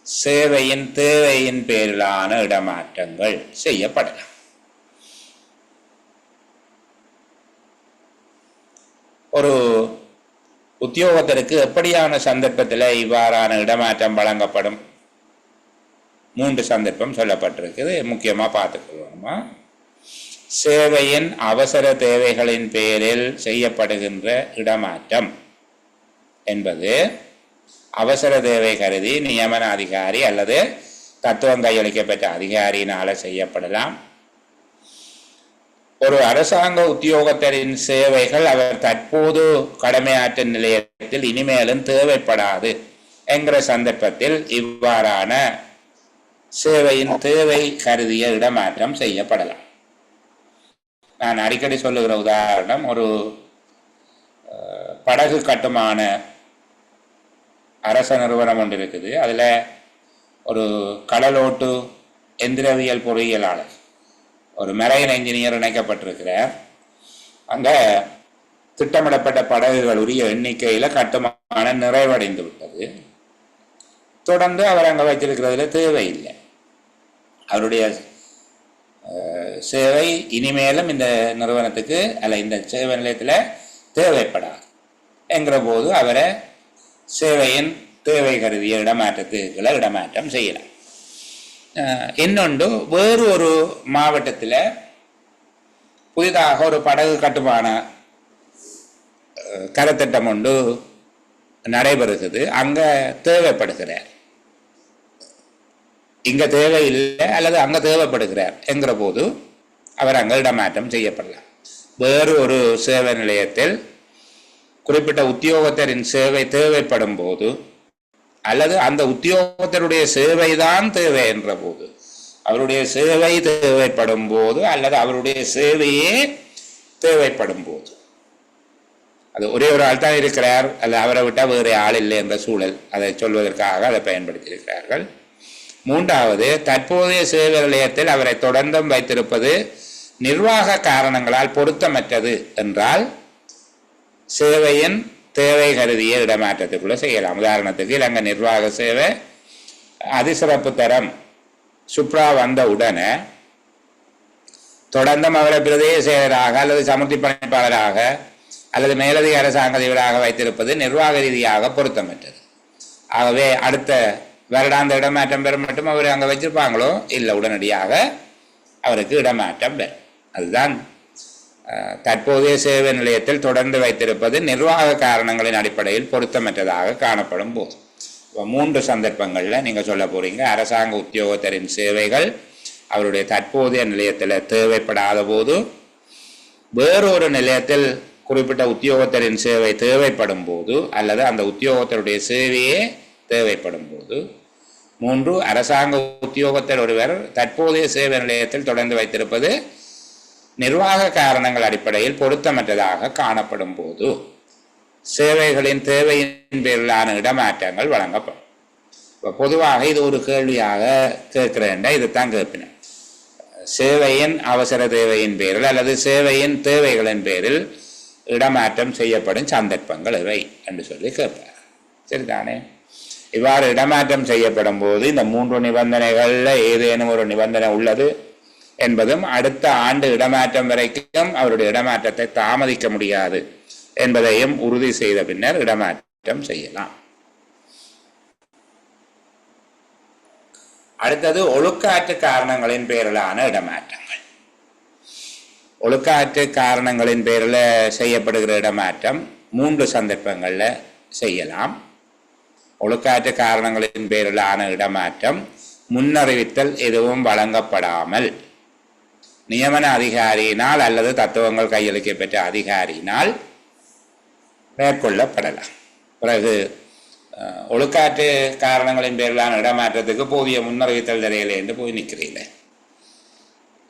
சேவையின் தேவையின் பேரிலான இடமாற்றங்கள் செய்யப்படலாம். ஒரு உத்தியோகத்தருக்கு எப்படியான சந்தர்ப்பத்தில் இவ்வாறான இடமாற்றம் வழங்கப்படும்? 3 சந்தர்ப்பம் சொல்லப்பட்டிருக்குது. முக்கியமாக பார்த்துக்கொள்ளணுமா? சேவையின் அவசர தேவைகளின் பேரில் செய்யப்படுகின்ற இடமாற்றம் என்பது அவசர தேவை கருதி நியமன அதிகாரி அல்லது தத்துவம் கையளிக்கப்பட்ட அதிகாரியினால செய்யப்படலாம். ஒரு அரசாங்க உத்தியோகத்தரின் சேவைகள் அவர் தற்போது கடமையாற்றும் நிலையத்தில் இனிமேலும் தேவைப்படாது என்கிற சந்தர்ப்பத்தில் இவ்வாறான சேவையின் தேவை கருதிய இடமாற்றம் செய்யப்படலாம். நான் அடிக்கடி சொல்லுகிற உதாரணம், ஒரு படகு கட்டுமான அரச நிறுவனம் ஒன்று இருக்குது. அதில் ஒரு கடலோட்டு எந்திரவியல் பொறியியலாளர், ஒரு மெரைன் என்ஜினியர் இணைக்கப்பட்டிருக்கிறார். அங்கே திட்டமிடப்பட்ட படகுகள் உரிய எண்ணிக்கையில் கட்டுமானம் நிறைவடைந்து விட்டது. தொடர்ந்து அவர் அங்கே வச்சிருக்கிறதுல தேவையில்லை. அவருடைய சேவை இனிமேலும் இந்த நிறுவனத்துக்கு அல்ல இந்த சேவை நிலையத்தில் தேவைப்படாது என்கிற போது அவரை சேவையின் தேவை கருதிய இடமாற்றம் செய்யலாம். இன்னொன்று, வேறு ஒரு மாவட்டத்தில் புதிதாக ஒரு படகு கட்டுமான கரத்திட்டம் ஒன்று நடைபெறுகிறது. அங்கே தேவைப்படுகிறார், இங்கே தேவையில்லை அல்லது அங்கே தேவைப்படுகிறார் என்கிற போது அவர் அங்கே இடமாற்றம் செய்யப்படலாம். வேறு ஒரு சேவை நிலையத்தில் குறிப்பிட்ட உத்தியோகத்தரின் சேவை தேவைப்படும் போது அல்லது அந்த உத்தியோகத்தருடைய சேவைதான் தேவை என்ற போது, அவருடைய சேவை தேவைப்படும் போது அல்லது அவருடைய சேவையே தேவைப்படும் போது, அது ஒரே ஒரு ஆள் தான் இருக்கிறார் அல்ல அவரை விட்டால் வேறு ஆள் இல்லை என்ற சூழல், அதை சொல்வதற்காக அதை பயன்படுத்தி இருக்கிறார்கள். 3வது, தற்போதைய சேவை நிலையத்தில் அவரை தொடர்ந்தும் வைத்திருப்பது நிர்வாக காரணங்களால் பொருத்தமற்றது என்றால் சேவையின் தேவை கருதிய இடமாற்றத்துக்குள்ள செய்யலாம். உதாரணத்துக்கு, இலங்கை நிர்வாக சேவை அதிசிறப்பு தரம் சுப்ரா வந்த உடனே தொடர்ந்தும் அவரை பிரதேச செயலராக அல்லது சமுத்தி பணிப்பாளராக அல்லது மேலதிக அரசாங்க அதிபராக வைத்திருப்பது நிர்வாக ரீதியாக பொருத்தமற்றது. ஆகவே அடுத்த வருடாந்த இடமாற்றம் பெற மட்டும் அவர் அங்கே வச்சிருப்பாங்களோ இல்லை, உடனடியாக அவருக்கு இடமாற்றம் பெறும். அதுதான் தற்போதைய சேவை நிலையத்தில் தொடர்ந்து வைத்திருப்பது நிர்வாக காரணங்களின் அடிப்படையில் பொருத்தமற்றதாக காணப்படும் போது. 3 சந்தர்ப்பங்களில் நீங்கள் சொல்ல போறீங்க, அரசாங்க உத்தியோகத்தரின் சேவைகள் அவருடைய தற்போதைய நிலையத்தில் தேவைப்படாத போது, வேறொரு நிலையத்தில் குறிப்பிட்ட உத்தியோகத்தரின் சேவை தேவைப்படும் போது அல்லது அந்த உத்தியோகத்தருடைய சேவையே தேவைப்படும் போது. 3, அரசாங்க உத்தியோகத்தர் ஒருவர் தற்போதைய சேவை நிலையத்தில் தொடர்ந்து வைத்திருப்பது நிர்வாக காரணங்கள் அடிப்படையில் பொருத்தமற்றதாக காணப்படும் போது சேவைகளின் தேவையின் பேரிலான இடமாற்றங்கள் வழங்கப்படும். இப்போ பொதுவாக இது ஒரு கேள்வியாக கேட்கிறேன்டா, இதுதான் கேட்பினேன். சேவையின் அவசர தேவையின் பேரில் அல்லது சேவையின் தேவைகளின் பேரில் இடமாற்றம் செய்யப்படும் சந்தர்ப்பங்கள் இவை என்று சொல்லி கேட்பார். சரிதானே? இவ்வாறு இடமாற்றம் செய்யப்படும் போது இந்த 3 நிபந்தனைகளில் ஏதேனும் ஒரு நிபந்தனை உள்ளது என்பதும், அடுத்த ஆண்டு இடமாற்றம் வரைக்கும் அவருடைய இடமாற்றத்தை தாமதிக்க முடியாது என்பதையும் உறுதி செய்த பின்னர் இடமாற்றம் செய்யலாம். அடுத்தது, ஒழுக்காற்று காரணங்களின் பேரிலான இடமாற்றங்கள். ஒழுக்காற்று காரணங்களின் பேரில் செய்யப்படுகிற இடமாற்றம் 3 சந்தர்ப்பங்களில் செய்யலாம். ஒழுக்காற்று காரணங்களின் பேரிலான இடமாற்றம் முன்னறிவித்தல் எதுவும் வழங்கப்படாமல் நியமன அதிகாரியினால் அல்லது தத்துவங்கள் கையளிக்கப்பெற்ற அதிகாரியினால் மேற்கொள்ளப்படலாம். பிறகு ஒழுக்காற்று காரணங்களின் பேரிலான இடமாற்றத்துக்கு போதிய முன்னறிவித்தல் தெரியலை என்று போய் நிற்கிறீங்களே,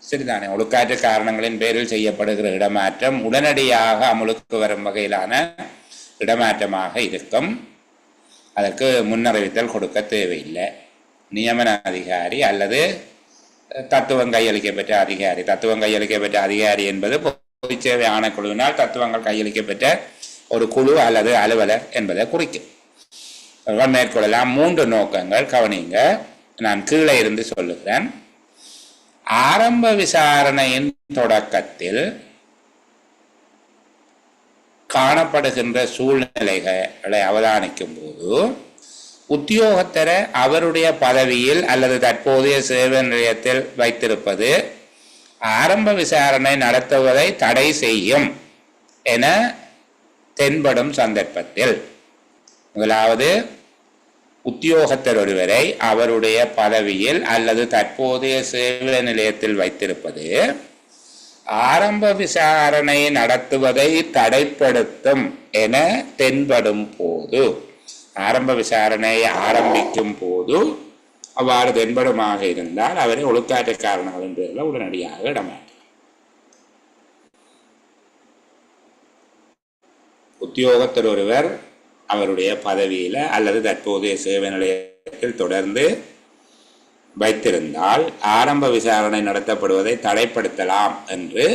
சரிதானே? ஒழுக்காற்று காரணங்களின் பேரில் செய்யப்படுகிற இடமாற்றம் உடனடியாக அமுலுக்கு வரும் வகையிலான இடமாற்றமாக இருக்கும். அதற்கு முன்னறிவித்தல் கொடுக்க தேவையில்லை. நியமன அதிகாரி அல்லது தத்துவம் கையளிக்கப்பெற்ற அதிகாரி. தத்துவம் கையளிக்கப்பெற்ற அதிகாரி என்பது பொது சேவை ஆணைக்குழுவினால் தத்துவங்கள் கையளிக்கப்பெற்ற ஒரு குழு அல்லது அலுவலர் என்பதை குறிக்கும். மேற்கொள்ளலாம். 3 நோக்கங்கள் கவனிங்க. நான் கீழே இருந்து சொல்லுகிறேன். ஆரம்ப விசாரணையின் தொடக்கத்தில் காணப்படுகின்ற சூழ்நிலைகளை அவதானிக்கும் போது உத்தியோகத்தரை அவருடைய பதவியில் அல்லது தற்போதைய சேவை நிலையத்தில் வைத்திருப்பது ஆரம்ப விசாரணை நடத்துவதை தடை செய்யும் என தென்படும் சந்தர்ப்பத்தில், முதலாவது, உத்தியோகத்தர் ஒருவரை அவருடைய பதவியில் அல்லது தற்போதைய சேவை நிலையத்தில் வைத்திருப்பது ஆரம்ப விசாரணை நடத்துவதை தடைப்படுத்தும் என தென்படும் போது, ஆரம்ப விசாரணையை ஆரம்பிக்கும் போது அவ்வாறு தென்படுமாக இருந்தால் அவரை ஒழுக்காற்று காரணங்களின் பேரில் உடனடியாக இடமாற்றம். உத்தியோகத்தர் ஒருவர் அவருடைய பதவியில அல்லது தற்போதைய சேவை நிலையத்தில் தொடர்ந்து வைத்திருந்தால் ஆரம்ப விசாரணை நடத்தப்படுவதை தடைப்படுத்தலாம் என்று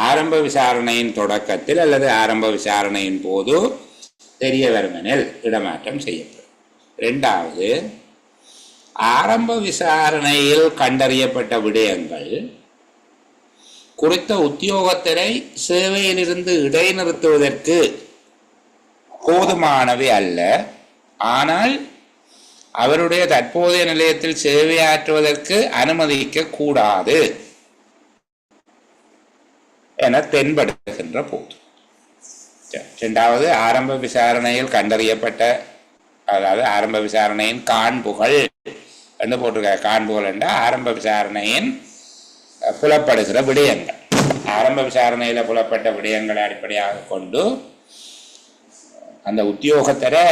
ஆரம்ப விசாரணையின் தொடக்கத்தில் அல்லது ஆரம்ப விசாரணையின் போது தெரிய வருமெனில் இடமாற்றம் செய்யப்படும். 2வது, ஆரம்ப விசாரணையில் கண்டறியப்பட்ட விடயங்கள் குறித்த உத்தியோகத்தரை சேவையிலிருந்து இடைநிறுத்துவதற்கு போதுமானவை அல்ல, ஆனால் அவருடைய தற்போதைய நிலையத்தில் சேவையாற்றுவதற்கு அனுமதிக்க கூடாது என தென்படுகின்ற போது. 2வது, ஆரம்ப விசாரணையில் கண்டறியப்பட்ட, அதாவது ஆரம்ப விசாரணையின் காண்புகள் என்று போட்டிருக்க. காண்புகள் என்றால் ஆரம்ப விசாரணையின் புலப்படுகிற விடயங்கள். ஆரம்ப விசாரணையில் புலப்பட்ட விடயங்களை அடிப்படையாக கொண்டு அந்த உத்தியோகத்தரை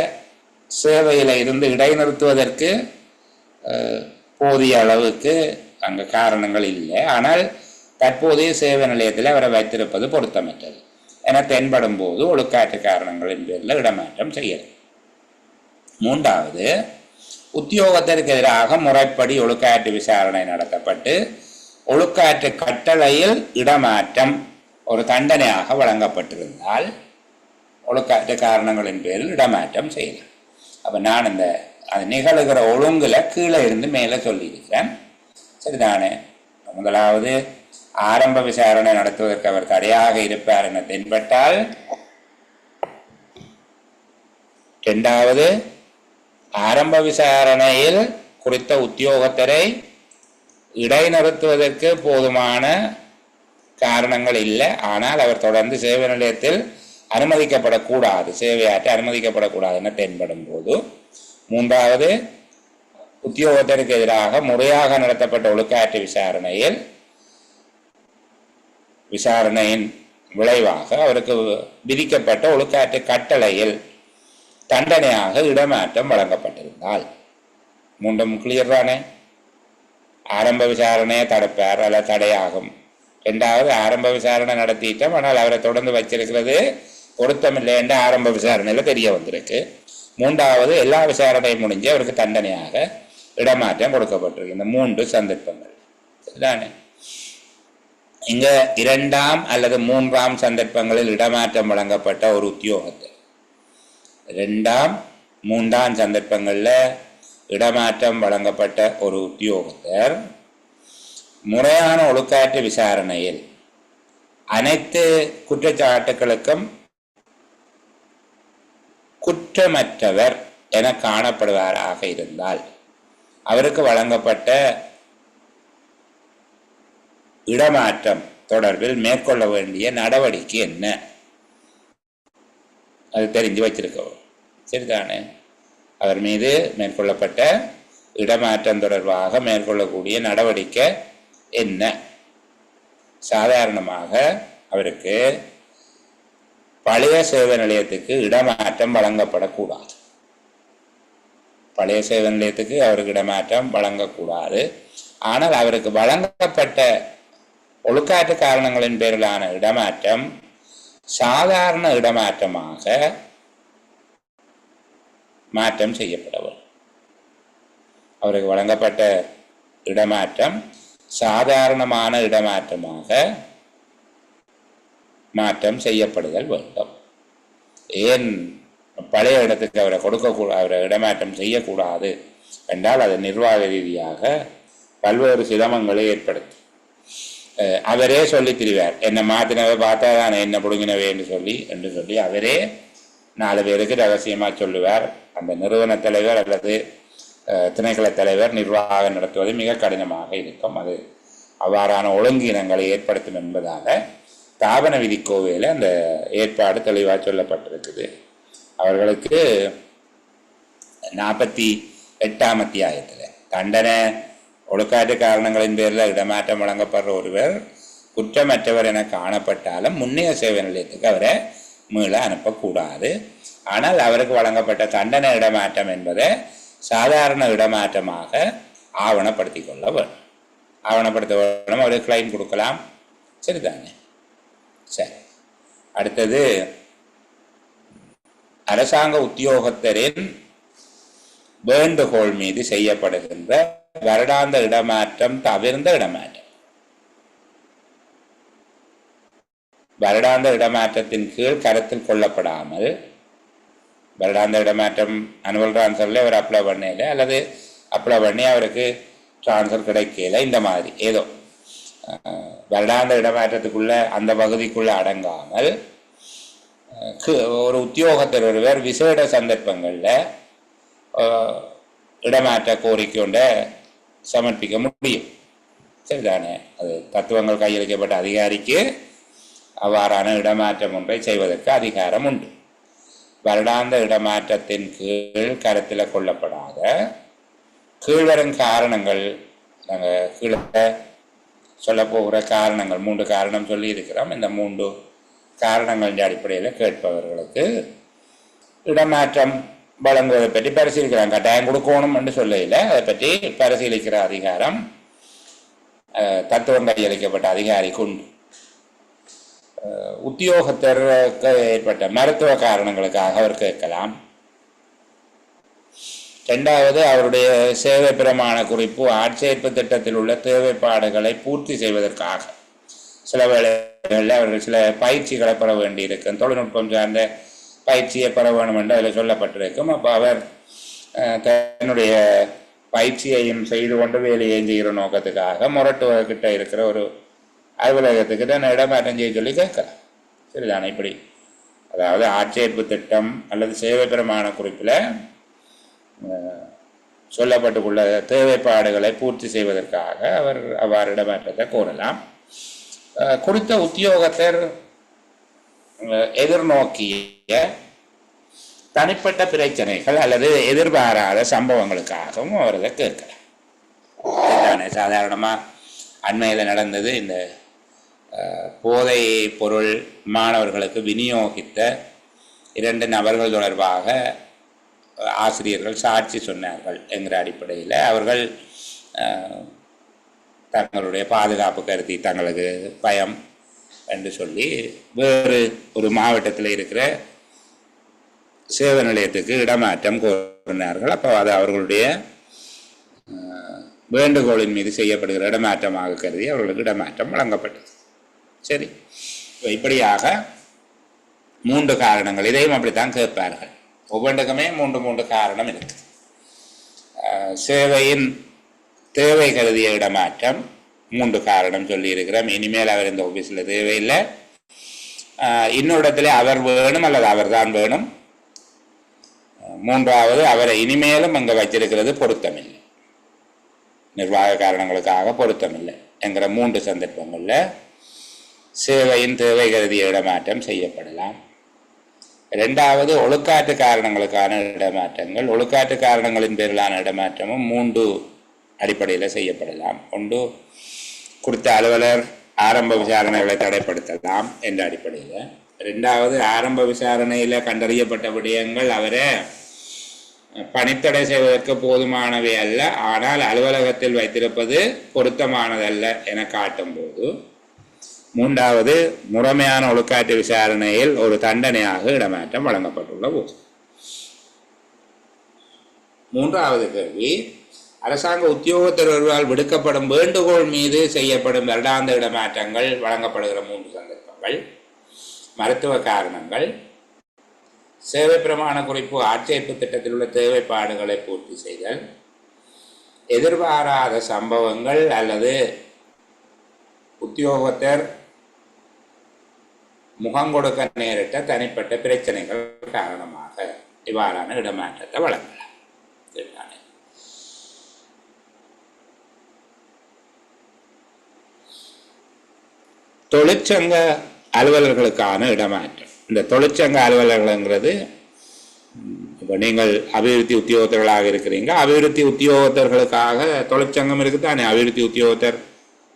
சேவையில் இருந்து இடைநிறுத்துவதற்கு போதிய அளவுக்கு அங்கே காரணங்கள் இல்லை, ஆனால் தற்போதைய சேவை நிலையத்தில் அவரை வைத்திருப்பது பொருத்தமற்றது என தென்படும் போது ஒழுக்காற்று காரணங்களின் பேரில் இடமாற்றம் செய்யலாம். 3வது, உத்தியோகத்திற்கு எதிராக முறைப்படி ஒழுக்காற்று விசாரணை நடத்தப்பட்டு ஒழுக்காற்று கட்டளையில் இடமாற்றம் ஒரு தண்டனையாக வழங்கப்பட்டிருந்தால் ஒழுக்காற்று காரணங்களின் பேரில் இடமாற்றம் செய்யலாம். அப்போ நான் இந்த அது நிகழ்கிற ஒழுங்குல கீழே இருந்து மேலே சொல்லியிருக்கிறேன், சரிதானே? முதலாவது, ஆரம்ப விசாரணை நடத்துவதற்கு அவர் தடையாக இருப்பார் என தென்பட்டால். 2வது, ஆரம்ப விசாரணையில் குறித்த உத்தியோகத்தரை இடைநிறுத்துவதற்கு போதுமான காரணங்கள் இல்லை, ஆனால் அவர் தொடர்ந்து சேவை நிலையத்தில் அனுமதிக்கப்படக்கூடாது, சேவையாற்ற அனுமதிக்கப்படக்கூடாது என தென்படும் போது. 3வது, உத்தியோகத்தருக்கு எதிராக முறையாக நடத்தப்பட்ட ஒழுக்காற்று விசாரணையின் விளைவாக அவருக்கு விதிக்கப்பட்ட ஒழுக்காற்று கட்டளையில் தண்டனையாக இடமாற்றம் வழங்கப்பட்டிருந்தால். 3ம் கிளியர் தானே? ஆரம்ப விசாரணையை தடுப்பார் அல்ல தடையாகும். 2வது, ஆரம்ப விசாரணை நடத்திட்டோம், ஆனால் அவரை தொடர்ந்து வச்சிருக்கிறது பொருத்தமில்லை என்று ஆரம்ப விசாரணையில் தெரிய வந்திருக்கு. 3வது, எல்லா விசாரணையும் முடிஞ்சு அவருக்கு தண்டனையாக இடமாற்றம் கொடுக்கப்பட்டிருக்கு. இந்த 3 சந்தர்ப்பங்கள், சரிதானே? இங்க 2ஆம் அல்லது 3ஆம் சந்தர்ப்பங்களில் இடமாற்றம் வழங்கப்பட்ட ஒரு உத்தியோகத்தை 2ஆம் 3ஆம் சந்தர்ப்பங்களில் இடமாற்றம் வழங்கப்பட்ட ஒரு உத்தியோகத்தர் முறையான ஒழுக்காற்று விசாரணையில் அனைத்து குற்றச்சாட்டுகளுக்கும் குற்றமற்றவர் என காணப்படுவாராக இருந்தால் அவருக்கு வழங்கப்பட்ட இடமாற்றம் தொடர்பில் மேற்கொள்ள வேண்டிய நடவடிக்கை என்ன, அது தெரிஞ்சு வச்சிருக்கோம், சரிதானே? அவர் மீது மேற்கொள்ளப்பட்ட இடமாற்றம் தொடர்பாக மேற்கொள்ளக்கூடிய நடவடிக்கை என்ன சாதாரணமாக அவருக்கு பழைய சேவை நிலையத்துக்கு இடமாற்றம் வழங்கப்படக்கூடாது. பழைய சேவை நிலையத்துக்கு அவருக்கு இடமாற்றம் வழங்கக்கூடாது. ஆனால் அவருக்கு வழங்கப்பட்ட ஒழுக்காற்று காரணங்களின் பேரிலான இடமாற்றம் சாதாரண இடமாற்றமாக மாற்றம் செய்யப்படவும். அவருக்கு வழங்கப்பட்ட இடமாற்றம் சாதாரணமான இடமாற்றமாக மாற்றம் செய்யப்படுதல் வேண்டும். ஏன் பழைய இடத்துக்கு அவரை கொடுக்கக்கூடாது, அவரை இடமாற்றம் செய்யக்கூடாது என்றால் அது நிர்வாக ரீதியாக பல்வேறு சிரமங்களை ஏற்படுத்தும். அவரே சொல்லி திரிவார், என்னை மாற்றினவை பார்த்தா தான் என்ன பிடுங்கினவே என்று சொல்லி அவரே 4 பேருக்கு ரகசியமாக சொல்லுவார். அந்த நிறுவன தலைவர் அல்லது திணைக்கள தலைவர் நிர்வாகம் நடத்துவது மிக கடினமாக இருக்கும். அது அவ்வாறான ஒழுங்கீனங்களை ஏற்படுத்தும் என்பதாக தாபன விதிக்கோவையில் அந்த ஏற்பாடு தெளிவாக சொல்லப்பட்டிருக்குது. அவர்களுக்கு 48ஆம் அத்தியாயத்தில் தண்டனை ஒழுக்காற்று காரணங்களின் பேரில் இடமாற்றம் வழங்கப்படுற ஒருவர் குற்றமற்றவர் என காணப்பட்டாலும் முன்னைய சேவை நிலையத்துக்கு அவரை மீள அனுப்பக்கூடாது. ஆனால் அவருக்கு வழங்கப்பட்ட தண்டனை இடமாற்றம் என்பதை சாதாரண இடமாற்றமாக ஆவணப்படுத்தி கொள்ள வேண்டும். ஆவணப்படுத்த வேணும், அவருக்கு கிளைம் கொடுக்கலாம். சரிதானே? சரி. அடுத்தது அரசாங்க உத்தியோகத்தரின் வேண்டுகோள் மீது செய்யப்படுகின்ற வருடாந்த இடமாற்றம் தவிர்ந்த இடமாற்றம். வருடாந்த இடமாற்றத்தின் கீழ் கருத்தில் கொள்ளப்படாமல், வருடாந்த இடமாற்றம் அனுவல் டிரான்ஸ்ஃபரில் அவர் அப்ளை பண்ணல அல்லது அப்ளை பண்ணி அவருக்கு டிரான்ஸ்ஃபர் கிடைக்கல, இந்த மாதிரி ஏதோ வருடாந்த இடமாற்றத்துக்குள்ள அந்த பகுதிக்குள்ள அடங்காமல் ஒரு உத்தியோகத்தர் ஒருவர் விசேட சந்தர்ப்பங்களில் இடமாற்ற கோரிக்கை கொண்ட சமர்ப்பிக்க முடியும். சரிதானே? அது தத்துவங்கள் கையளிக்கப்பட்ட அதிகாரிக்கு அவ்வாறான இடமாற்றம் ஒன்றை செய்வதற்கு அதிகாரம் உண்டு. வருடாந்த இடமாற்றத்தின் கீழ் கருத்தில் கொள்ளப்படாத கீழ்வரும் காரணங்கள், நாங்கள் கீழே சொல்ல போகிற காரணங்கள் 3 காரணம் சொல்லி இருக்கிறோம். இந்த 3 காரணங்களின் அடிப்படையில் கேட்பவர்களுக்கு இடமாற்றம் வழங்குவதை பற்றி பரிசீலிக்கிறாங்க. கட்டாயம் கொடுக்கணும் என்று சொல்லையில் அதை பற்றி பரிசீலிக்கிற அதிகாரம் தத்துவம் கையளிக்கப்பட்ட அதிகாரிக்கு உண்டு. உத்தியோகத்தருக்கு ஏற்பட்ட மருத்துவ காரணங்களுக்காக அவர் கேட்கலாம். 2வது, அவருடைய சேவை பிரமாண குறிப்பு ஆட்சேர்ப்பு திட்டத்தில் உள்ள தேவைப்பாடுகளை பூர்த்தி செய்வதற்காக சில வேளைகளில் அவர்கள் சில பயிற்சிகளை பெற வேண்டியிருக்கும். தொழில்நுட்பம் சார்ந்த பயிற்சியை பெற வேணும் என்று அதில் சொல்லப்பட்டிருக்கும். அப்போ அவர் தன்னுடைய பயிற்சியையும் செய்து கொண்டு வேலையையும் செய்கிற நோக்கத்துக்காக முரட்டுவதற்கிட்ட இருக்கிற ஒரு அலுவலகத்துக்கு தான் இடமாற்றம் செய்ய சொல்லி கேட்கலாம். சரிதானே? இப்படி அதாவது ஆட்சேர்ப்பு திட்டம் அல்லது சேவை பிரமாண குறிப்பில் சொல்லப்பட்டுள்ள தேவைப்பாடுகளை பூர்த்தி செய்வதற்காக அவர் அவ்வாறு இடமாற்றத்தை கோரலாம். குறித்த உத்தியோகத்தர் எதிர்நோக்கிய தனிப்பட்ட பிரச்சனைகள் அல்லது எதிர்பாராத சம்பவங்களுக்காகவும் அவர்களை கேட்கலாம். இதுதானே சாதாரணமாக அண்மையில் நடந்தது. இந்த போதை பொருள் மாணவர்களுக்கு விநியோகித்த 2 நபர்கள் தொடர்பாக ஆசிரியர்கள் சாட்சி சொன்னார்கள் என்கிற அடிப்படையில் அவர்கள் தங்களுடைய பாதுகாப்பு கருதி தங்களுக்கு பயம் என்று சொல்லி வேறு ஒரு மாவட்டத்தில் இருக்கிற சேவை நிலையத்துக்கு இடமாற்றம் கோரினார்கள். அப்போ அது அவர்களுடைய வேண்டுகோளின் மீது செய்யப்படுகிற இடமாற்றமாக கருதி அவர்களுக்கு இடமாற்றம் வழங்கப்பட்டது. சரி, இப்படியாக 3 காரணங்கள். இதையும் அப்படித்தான் கேட்பார்கள். ஒவ்வொன்றுக்குமே 3 காரணம் இருக்கு. சேவையின் தேவை கருதிய இடமாற்றம் 3 காரணம் சொல்லி இருக்கிறோம். இனிமேல் அவர் இந்த ஆஃபீஸில் தேவையில்லை, இன்னொரு இடத்துல அவர் வேணும் அல்லது அவர் தான் வேணும். 3வது, அவரை இனிமேலும் அங்கே வச்சிருக்கிறது பொருத்தமில்லை, நிர்வாக காரணங்களுக்காக பொருத்தமில்லை என்கிற 3 சந்தர்ப்பங்களில் சேவையின் தேவை கருதிய இடமாற்றம் செய்யப்படலாம். 2வது, ஒழுக்காற்று காரணங்களுக்கான இடமாற்றங்கள். ஒழுக்காற்று காரணங்களின் பேரிலான இடமாற்றமும் 3 அடிப்படையில் செய்யப்படலாம். 1, குறித்த அலுவலர் ஆரம்ப விசாரணைகளை தடைப்படுத்தலாம் என்ற அடிப்படையில். ரெண்டாவது, ஆரம்ப விசாரணையில் கண்டறியப்பட்ட விடயங்கள் அவரை பணித்தடை செய்வதற்கு போதுமானவை அல்ல, ஆனால் அலுவலகத்தில் வைத்திருப்பது பொருத்தமானதல்ல என காட்டும் போது. மூன்றாவது, முறைமையான ஒழுக்காற்று விசாரணையில் ஒரு தண்டனையாக இடமாற்றம் வழங்கப்பட்டுள்ள போது. மூன்றாவது கேள்வி, அரசாங்க உத்தியோகத்தர்களால் விடுக்கப்படும் வேண்டுகோள் மீது செய்யப்படும் வருடாந்த இடமாற்றங்கள் வழங்கப்படுகிற 3 சந்தர்ப்பங்கள். மருத்துவ காரணங்கள், சேவை பிரமாண குறிப்பு ஆட்சேர்ப்பு திட்டத்தில் உள்ள தேவைப்பாடுகளை பூர்த்தி செய்தல், எதிர்பாராத சம்பவங்கள் அல்லது உத்தியோகத்தர் முகங்கொடுக்க நேரிட்ட தனிப்பட்ட பிரச்சனைகள் காரணமாக இவ்வாறான இடமாற்றத்தை வழங்கலாம். தொழிற்சங்க அலுவலர்களுக்கான இடமாற்றம். இந்த தொழிற்சங்க அலுவலர்கள்ங்கிறது, இப்போ நீங்கள் அபிவிருத்தி உத்தியோகத்தர்களாக இருக்கிறீங்க, அபிவிருத்தி உத்தியோகத்தர்களுக்காக தொழிற்சங்கம் இருக்குது தானே, அபிவிருத்தி உத்தியோகத்தர்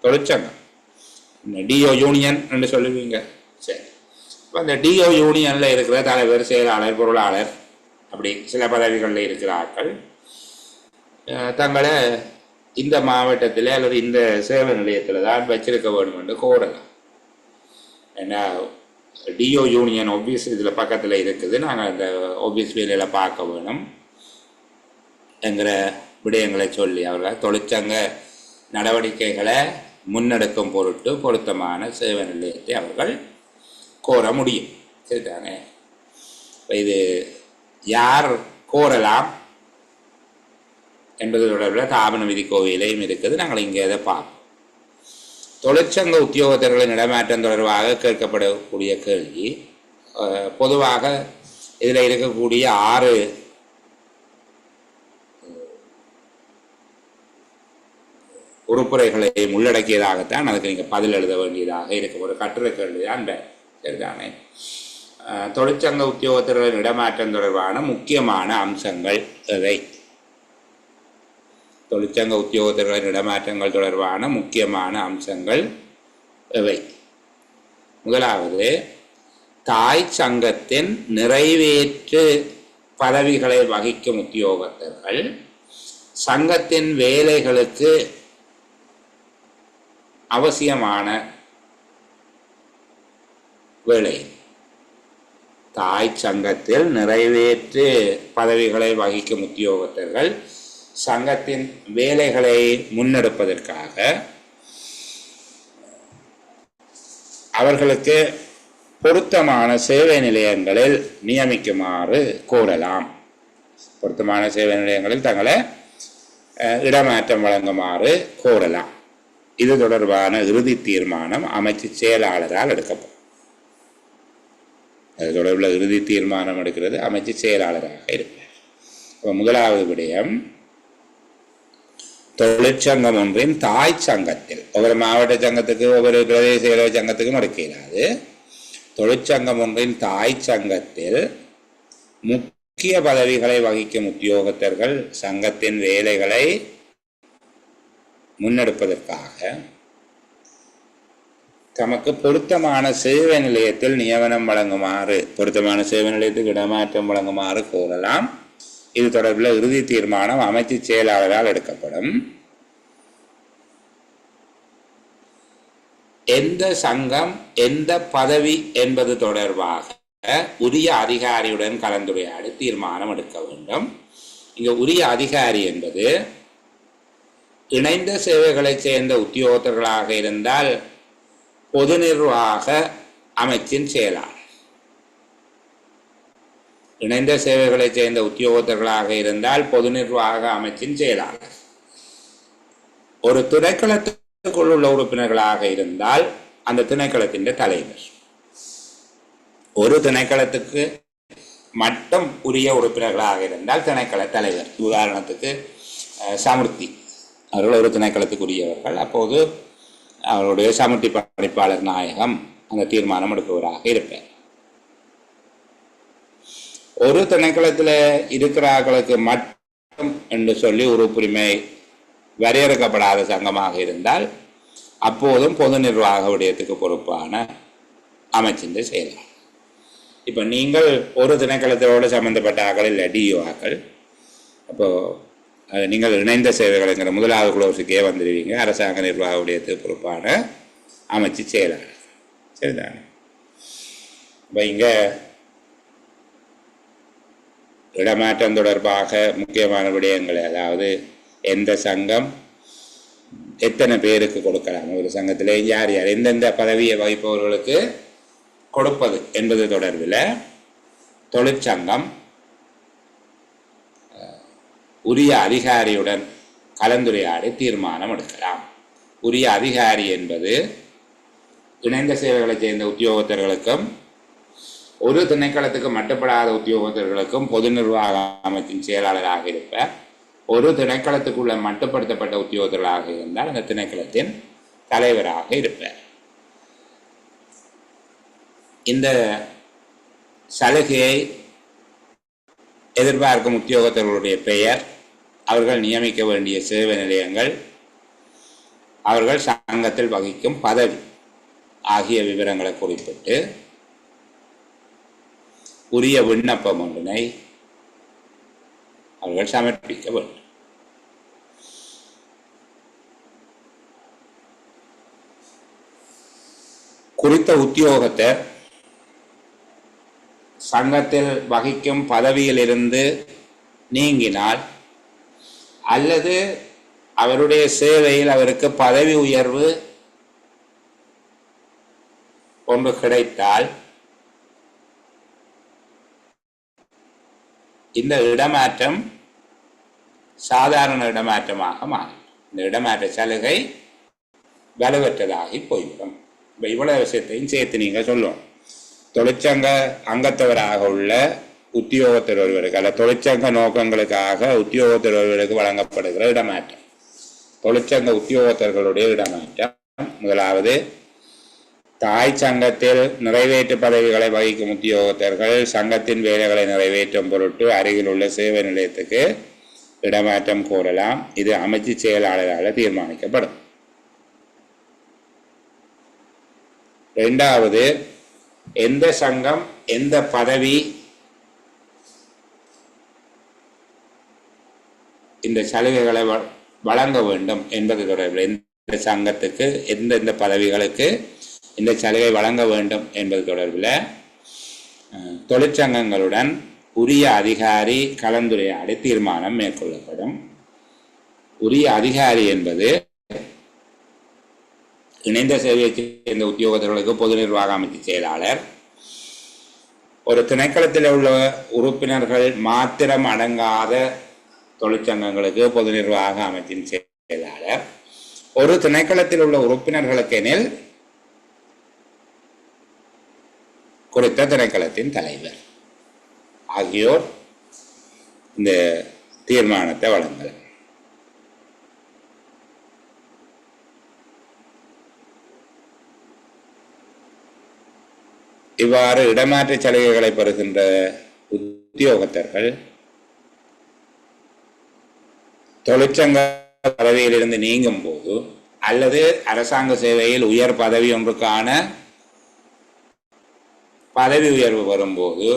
தொழிற்சங்கம், டிஓ யூனியன் என்று சொல்லுவீங்க. சரி, இப்போ அந்த டிஓ யூனியனில் இருக்கிற தலைவர், செயலாளர், பொருளாளர், அப்படி சில பதவிகளில் இருக்கிற ஆட்கள் தங்களை இந்த மாவட்டத்தில் அல்லது இந்த சேவை நிலையத்தில் தான் வச்சிருக்க வேண்டும் என்று கோரலாம். ஏன்னா டிஓ யூனியன் ஆஃபீஸ் இதில் பக்கத்தில் இருக்குது, நாங்கள் அந்த ஆஃபீஸ் வேலையில் பார்க்க வேணும் என்கிற விடயங்களை சொல்லி அவர்கள் தொழிற்சங்க நடவடிக்கைகளை முன்னெடுக்கும் பொருட்டு பொருத்தமான சேவை நிலையத்தை அவர்கள் கோர முடியும். சரிதானே? இது யார் கோரலாம் என்பது தொடர்பில் தாபன விதி கோவிலையும் இருக்குது, நாங்கள் இங்கே இதை பார்ப்போம். தொழிற்சங்க உத்தியோகத்தர்களின் இடமாற்றம் தொடர்பாக கேட்கப்படக்கூடிய கேள்வி, பொதுவாக இதில் இருக்கக்கூடிய 6 உறுப்புரைகளையும் உள்ளடக்கியதாகத்தான் அதுக்கு நீங்கள் பதில் எழுத வேண்டியதாக இருக்கும். ஒரு கட்டுரை கேள்வி தான். சரிதானே? தொழிற்சங்க உத்தியோகத்தர்களின் இடமாற்றம் தொடர்பான முக்கியமான அம்சங்கள் எவை? தொழிற்சங்க உத்தியோகத்தர்களின் இடமாற்றங்கள் தொடர்பான முக்கியமான அம்சங்கள் எவை? முதலாவது, தாய் சங்கத்தின் நிறைவேற்று பதவிகளை வகிக்கும் உத்தியோகத்தர்கள் சங்கத்தின் வேலைகளுக்கு அவசியமான வேலை. தாய் சங்கத்தில் நிறைவேற்று பதவிகளை வகிக்கும் உத்தியோகத்தர்கள் சங்கத்தின் வேலைகளை முன்னெடுப்பதற்காக அவர்களுக்கு பொருத்தமான சேவை நிலையங்களில் நியமிக்குமாறு கோரலாம். பொருத்தமான சேவை நிலையங்களில் தங்களை இடமாற்றம் வழங்குமாறு கோரலாம். இது தொடர்பான இறுதி தீர்மானம் அமைச்சு செயலாளரால் எடுக்கப்படும். அது தொடர்பில் இறுதி தீர்மானம் எடுக்கிறது அமைச்சு செயலாளராக இருப்பார். இப்போ முதலாவது விடயம், தொழிற்சங்கம் ஒன்றின் தாய் சங்கத்தில், ஒவ்வொரு மாவட்ட சங்கத்துக்கு ஒவ்வொரு பிரதேச செயலக சங்கத்துக்கும் எடுக்கிறாது, தொழிற்சங்கம் ஒன்றின் தாய் சங்கத்தில் முக்கிய பதவிகளை வகிக்கும் உத்தியோகத்தர்கள் சங்கத்தின் வேலைகளை முன்னெடுப்பதற்காக தமக்கு பொருத்தமான சேவை நிலையத்தில் நியமனம் வழங்குமாறு, பொருத்தமான சேவை நிலையத்துக்கு இடமாற்றம் வழங்குமாறு கோரலாம். இது தொடர்பில் இறுதி தீர்மானம் அமைச்சு செயலாளரால் எடுக்கப்படும். எந்த சங்கம் எந்த பதவி என்பது தொடர்பாக உரிய அதிகாரியுடன் கலந்துரையாடி தீர்மானம் எடுக்க வேண்டும். இங்க உரிய அதிகாரி என்பது இணைந்த சேவைகளை சேர்ந்த உத்தியோகத்தர்களாக இருந்தால் பொது நிர்வாக அமைச்சின் செயலாளர், இணைந்த சேவைகளை சேர்ந்த உத்தியோகத்தர்களாக இருந்தால் பொது நிர்வாக அமைச்சின் செயலாளர், ஒரு திணைக்களத்துக்குள் உள்ள உறுப்பினர்களாக இருந்தால் அந்த திணைக்களத்தின் தலைவர், ஒரு திணைக்களத்துக்கு மட்டும் உரிய உறுப்பினர்களாக இருந்தால் திணைக்கள தலைவர். உதாரணத்துக்கு சமுர்த்தி அவர்கள் ஒரு திணைக்களத்துக்குரியவர்கள், அப்போது அவருடைய சமுர்த்தி பணிப்பாளர் நாயகம் அந்த தீர்மானம் எடுப்பவராக இருப்பார். ஒரு திணைக்களத்தில் இருக்கிறார்களுக்கு மட்டும் என்று சொல்லி உறுப்புரிமை வரையறுக்கப்படாத சங்கமாக இருந்தால் அப்போதும் பொது நிர்வாக விடயத்துக்கு பொறுப்பான அமைச்சின் செயலாளர். இப்போ நீங்கள் ஒரு திணைக்களத்தோடு சம்பந்தப்பட்ட ஆக்கள் இல்லை டிஓ ஆக்கள், அப்போது நீங்கள் இணைந்த சேவைகள்ங்கிற முதலாவது குளோஸுக்கே வந்துடுவீங்க. அரசாங்க நிர்வாக விடயத்துக்கு பொறுப்பான அமைச்சு செயலாளர். சரிதானே? இப்போ இங்கே இடமாற்றம் தொடர்பாக முக்கியமான விடயங்கள், அதாவது எந்த சங்கம் எத்தனை பேருக்கு கொடுக்கலாம், ஒரு சங்கத்தில் யார் யார் எந்தெந்த பதவியை வகிப்பவர்களுக்கு கொடுப்பது என்பது தொடர்பில் தொழிற்சங்கம் உரிய அதிகாரியுடன் கலந்துரையாடி தீர்மானம் எடுக்கலாம். உரிய அதிகாரி என்பது இணைந்த சேவைகளைச் சேர்ந்த உத்தியோகத்தர்களுக்கும் ஒரு திணைக்களத்துக்கு மட்டுப்படாத உத்தியோகத்தர்களுக்கும் பொது நிர்வாக அமைச்சின் செயலாளராக இருப்பார். ஒரு திணைக்களத்துக்குள்ள மட்டுப்படுத்தப்பட்ட உத்தியோகத்தர்களாக இருந்தால் அந்த திணைக்களத்தின் தலைவராக இருப்பார். இந்த சலுகையை எதிர்பார்க்கும் உத்தியோகத்தர்களுடைய பெயர், அவர்கள் நியமிக்க வேண்டிய சேவை நிலையங்கள், அவர்கள் சங்கத்தில் வகிக்கும் பதவி ஆகிய விவரங்களை குறிப்பிட்டு உரிய விண்ணப்பம் ஒன்றினை அவர்கள் சமர்ப்பிக்க வேண்டும். குறித்த உத்தியோகத்தை சங்கத்தில் வகிக்கும் பதவியிலிருந்து நீங்கினால் அல்லது அவருடைய சேவையில் அவருக்கு பதவி உயர்வு ஒன்று கிடைத்தால் இந்த இடமாற்றம் சாதாரண இடமாற்றமாக மாறும். இந்த இடமாற்ற சலுகை வலுவற்றதாகி போய்விடும். இப்போ இவ்வளவு விஷயத்தையும் சேர்த்து நீங்கள் சொல்லுவோம். தொழிற்சங்க அங்கத்தவராக உள்ள உத்தியோகத்தர் ஒருவருக்கு அல்ல தொழிற்சங்க நோக்கங்களுக்காக உத்தியோகத்தர் ஒருவருக்கு வழங்கப்படுகிற இடமாற்றம், தொழிற்சங்க உத்தியோகத்தர்களுடைய இடமாற்றம். முதலாவது, தாய் சங்கத்தில் நிறைவேற்று பதவிகளை வகிக்கும் உத்தியோகத்தர்கள் சங்கத்தின் வேலைகளை நிறைவேற்றும் பொருட்டு அருகில் உள்ள சேவை நிலையத்துக்கு இடமாற்றம் கோரலாம். இது அமைச்சு செயலாளரால் தீர்மானிக்கப்படும். இரண்டாவது, எந்த சங்கம் எந்த பதவி இந்த சலுகைகளை வழங்க வேண்டும் என்பது தொடர்பில், எந்த சங்கத்துக்கு எந்தெந்த பதவிகளுக்கு இந்த சலுகை வழங்க வேண்டும் என்பது தொடர்பில் தொழிற்சங்கங்களுடன் உரிய அதிகாரி கலந்துரையாடி தீர்மானம் மேற்கொள்ளப்படும். உரிய அதிகாரி என்பது இணைந்த சேவையை சேர்ந்த உத்தியோகத்தர்களுக்கு பொது நிர்வாக அமைச்சு செயலாளர், ஒரு திணைக்களத்தில் உள்ள உறுப்பினர்கள் மாத்திரம் அடங்காத தொழிற்சங்கங்களுக்கு பொது நிர்வாக அமைச்சின் செயலாளர், ஒரு திணைக்களத்தில் உள்ள உறுப்பினர்களுக்கு எனில் குறித்த திணைக்களத்தின் தலைவர் ஆகியோர் இந்த தீர்மானத்தை வழங்கலாம். இவ்வாறு இடமாற்ற சலுகைகளை பெறுகின்ற உத்தியோகத்தர்கள் தொழிற்சங்க பதவியிலிருந்து நீங்கும் போது அல்லது அரசாங்க சேவையில் உயர் பதவி ஒன்றுக்கான பதவி உயர்வு வரும்போது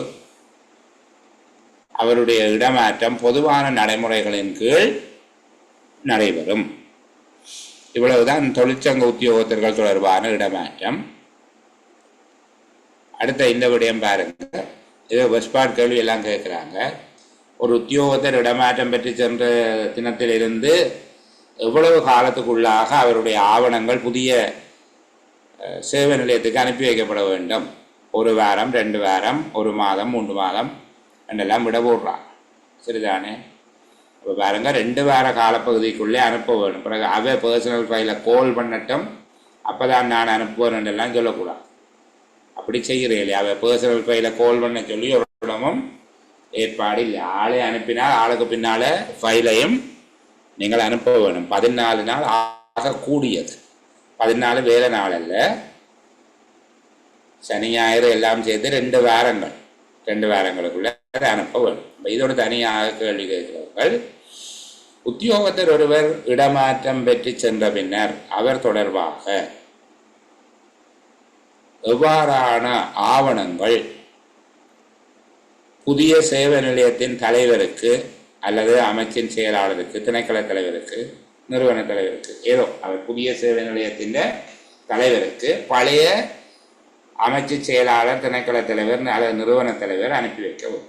அவருடைய இடமாற்றம் பொதுவான நடைமுறைகளின் கீழ் நடைபெறும். இவ்வளவுதான் தொழிற்சங்க உத்தியோகத்தர்கள் தொடர்பான இடமாற்றம். அடுத்த இந்த விடயம் பாருங்க, இது வெஸ்பாட் கேள்வி எல்லாம் கேட்குறாங்க. ஒரு உத்தியோகத்தர் இடமாற்றம் பெற்று சென்ற தினத்திலிருந்து எவ்வளவு காலத்துக்குள்ளாக அவருடைய ஆவணங்கள் புதிய சேவை நிலையத்துக்கு அனுப்பி வைக்கப்பட வேண்டும்? 1 வாரம், 2 வாரம், 1 மாதம், 3 மாதம் என்றெல்லாம் விட போடுறாங்க. சரிதானே? இப்போ பாருங்க, 2 வார காலப்பகுதிக்குள்ளே அனுப்ப வேணும். பிறகு அவை பர்சனல் ஃபைலை கோல் பண்ணட்டும், அப்போ தான் நான் அனுப்புவேன் என்றெல்லாம் சொல்லக்கூடாது. அப்படி செய்கிறேன் இல்லையா? அவை பர்சனல் ஃபைலை கோல் பண்ண சொல்லி ஒரு இடமும் ஏற்பாடு இல்லை. ஆளை அனுப்பினால் ஆளுக்கு பின்னால் ஃபைலையும் நீங்கள் அனுப்ப வேணும். 14 நாள் ஆகக்கூடியது. 14 வேலை நாள் அல்ல, சனி ஞாயிறு எல்லாம் சேர்த்து 2 வாரங்கள், 2 வாரங்களுக்குள்ள அனுப்ப வேண்டும். இதோட தனியாக கேள்வி கேட்கிறவர்கள் உத்தியோகத்தர் ஒருவர் இடமாற்றம் பெற்று சென்ற பின்னர் அவர் தொடர்பாக எவ்வாறான ஆவணங்கள் புதிய சேவை நிலையத்தின் தலைவருக்கு அல்லது அமைச்சின் செயலாளருக்கு, திணைக்கள தலைவருக்கு, நிறுவன தலைவருக்கு, ஏதோ அவர் புதிய சேவை நிலையத்தின் தலைவருக்கு பழைய அமைச்சு செயலாளர், திணைக்கள தலைவர் அல்லது நிறுவன தலைவர் அனுப்பி வைக்கவும்.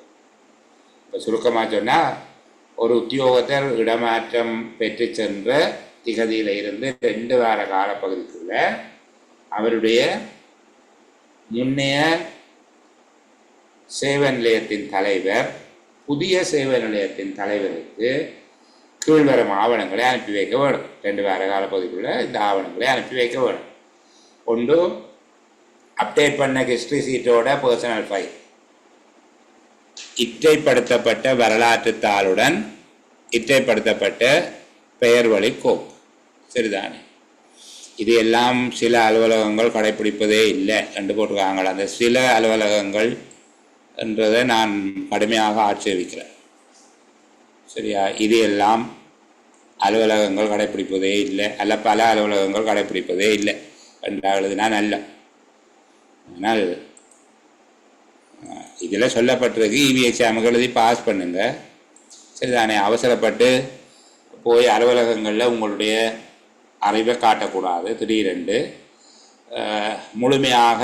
இப்போ சுருக்கமாக சொன்னால், ஒரு உத்தியோகத்தர் இடமாற்றம் பெற்று சென்ற திகதியில் இருந்து 2 வார காலப்பகுதிக்குள்ள அவருடைய முன்னைய சேவை நிலையத்தின் தலைவர் புதிய சேவை நிலையத்தின் தலைவருக்கு கீழ்வரும் ஆவணங்களை அனுப்பி வைக்க வேணும். 2 வார காலப்பகுதிக்குள்ள இந்த ஆவணங்களை அனுப்பி வைக்க வேணும். ஒன்று, அப்டேட் பண்ண ஹிஸ்ட்ரி சீட்டோட பர்சனல் ஃபைல், இற்றைப்படுத்தப்பட்ட வரலாற்று தாளுடன் இற்றைப்படுத்தப்பட்ட பெயர் வழி கோப்பு. சரிதானே? இது எல்லாம் சில அலுவலகங்கள் கடைப்பிடிப்பதே இல்லை என்று போட்டிருக்காங்க. அந்த சில அலுவலகங்கள் என்றதை நான் கடுமையாக ஆட்சேபிக்கிறேன். சரியா? இது எல்லாம் அலுவலகங்கள் கடைப்பிடிப்பதே இல்லை, அல்ல பல அலுவலகங்கள் கடைப்பிடிப்பதே இல்லை என்றால் நல்ல. ஆனால் இதில் சொல்லப்பட்டிருக்கு, இவி எக்ஸாமுக்கு எழுதி பாஸ் பண்ணுங்க. சரிதானே? அவசரப்பட்டு போய் அலுவலகங்களில் உங்களுடைய அறிவை காட்டக்கூடாது. திடீரென்று முழுமையாக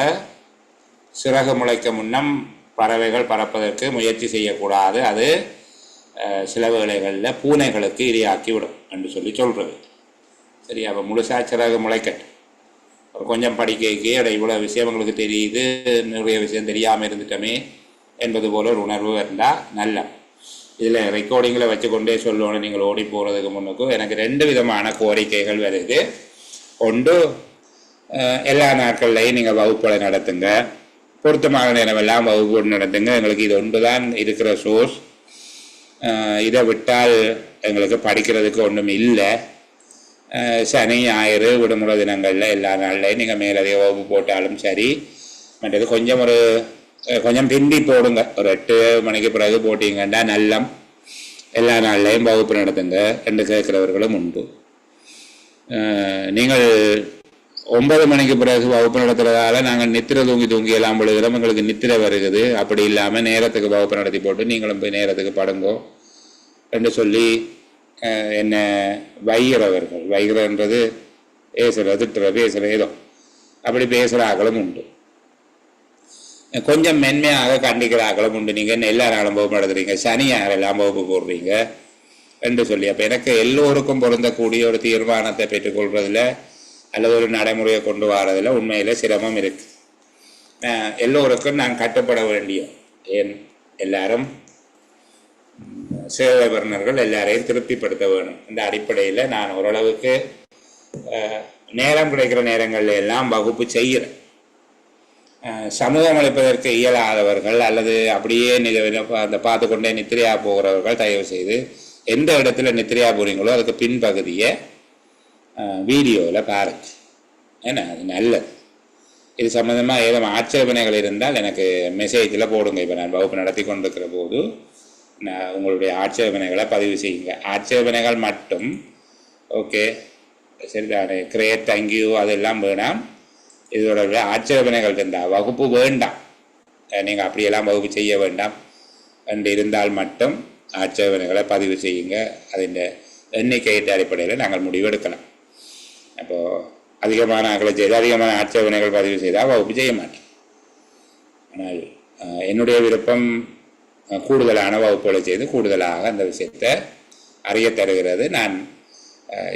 சிறகு முளைக்க முன்னம் பறவைகள் பறப்பதற்கு முயற்சி செய்யக்கூடாது. அது சில வேளைகளில் பூனைகளுக்கு இரையாக்கி விடும் என்று சொல்கிறது. சரி, அப்போ முழுசாக சிறகு முளைக்கட்டும். கொஞ்சம் படிக்க இவ்வளோ விஷயம் உங்களுக்கு தெரியுது, நிறைய விஷயம் தெரியாமல் இருந்துட்டோமே என்பது போல் ஒரு உணர்வு இருந்தால் நல்ல. இதில் ரெக்கார்டிங்கில் வச்சுக்கொண்டே சொல்லணும். நீங்கள் ஓடி போகிறதுக்கு முன்னுக்கும் எனக்கு 2 விதமான கோரிக்கைகள் வருது. ஒன்று, எல்லா நாட்கள்லையும் நீங்கள் வகுப்புகளை நடத்துங்க, பொருத்தமான நேரமெல்லாம் வகுப்பு நடத்துங்க. எங்களுக்கு இது ஒன்று தான் இருக்கிற சோர்ஸ். இதை விட்டால் எங்களுக்கு படிக்கிறதுக்கு ஒன்றும் இல்லை. சனி ஞாயிறு விடுமுறை தினங்களில் எல்லா நாள்லையும் நீங்கள் மேலதிக வகுப்பு போட்டாலும் சரி. மற்றது கொஞ்சம் பிந்தி போடுங்க. ஒரு 8 மணிக்கு பிறகு போட்டிங்கன்னா நல்லம். எல்லா நாள்லையும் வகுப்பு நடத்துங்க என்று கேட்குறவர்களும் உண்டு. நீங்கள் 9 மணிக்கு பிறகு வகுப்பு நடத்துறதால நாங்கள் நித்திரை தூங்கி எல்லாம் பொழுதுகிறோம், எங்களுக்கு நித்திரை வருகுது. அப்படி இல்லாமல் நேரத்துக்கு வகுப்பு நடத்தி போட்டு நீங்களும் போய் நேரத்துக்கு படுங்கோ என்று சொல்லி என்ன வைகிறவர்கள், வைகிறன்றது பேசுகிறது, பேசுகிற ஏதோ அப்படி பேசுகிற ஆக்களும் உண்டு. கொஞ்சம் மென்மையாக கண்டிக்கிற ஆக்களும் உண்டு. நீங்கள் என்ன எல்லா நாளும் வகுப்பு நடத்துறீங்க, சனி யாரெல்லாம் வகுப்பு போடுறீங்க என்று சொல்லி. அப்போ எனக்கு எல்லோருக்கும் பொருந்தக்கூடிய ஒரு தீர்மானத்தை பெற்றுக்கொள்வதில் அல்லது ஒரு நடைமுறையை கொண்டு வரதில் உண்மையில் சிரமம் இருக்குது. எல்லோருக்கும் நான் கட்டுப்பட வேண்டிய, ஏன் எல்லாரும் சேவை வர்ணர்கள் எல்லாரையும் திருப்திப்படுத்த வேணும். இந்த அடிப்படையில் நான் ஓரளவுக்கு நேரம் கிடைக்கிற நேரங்களில் எல்லாம் வகுப்பு செய்கிறேன். சமூகம் அளிப்பதற்கு இயலாதவர்கள் அல்லது அப்படியே அந்த பார்த்து கொண்டே நித்திரையா போகிறவர்கள் தயவு செய்து எந்த இடத்துல நித்திரையா போகிறீங்களோ அதுக்கு பின்பகுதியை வீடியோவில் பாருங்க. ஏன்னா அது நல்லது. இது சம்மந்தமாக ஏதோ ஆட்சேபனைகள் இருந்தால் எனக்கு மெசேஜில் போடுங்க. இப்போ நான் வகுப்பு நடத்தி கொண்டிருக்கிற போது நான் உங்களுடைய ஆட்சேபனைகளை பதிவு செய்யுங்க. ஆட்சேபனைகள் மட்டும் ஓகே, சரிதானே? கிரேட், தேங்க்யூ அதெல்லாம் வேணாம். இதோட ஆட்சேபனைகள் இருந்தால் வகுப்பு வேண்டாம், நீங்கள் அப்படியெல்லாம் வகுப்பு செய்ய வேண்டாம் என்று இருந்தால் மட்டும் ஆட்சேபனைகளை பதிவு செய்யுங்க. அதன் எண்ணிக்கையிட்ட அடிப்படையில் நாங்கள் முடிவெடுக்கலாம். அப்போது அதிகமான ஆக்களை செய்து அதிகமான ஆட்சேபனைகள் பதிவு செய்தால் வகுப்பு செய்ய மாட்டேன். ஆனால் என்னுடைய விருப்பம் கூடுதலான வகுப்புகளை செய்து கூடுதலாக அந்த விஷயத்தை அறிய தருகிறது. நான்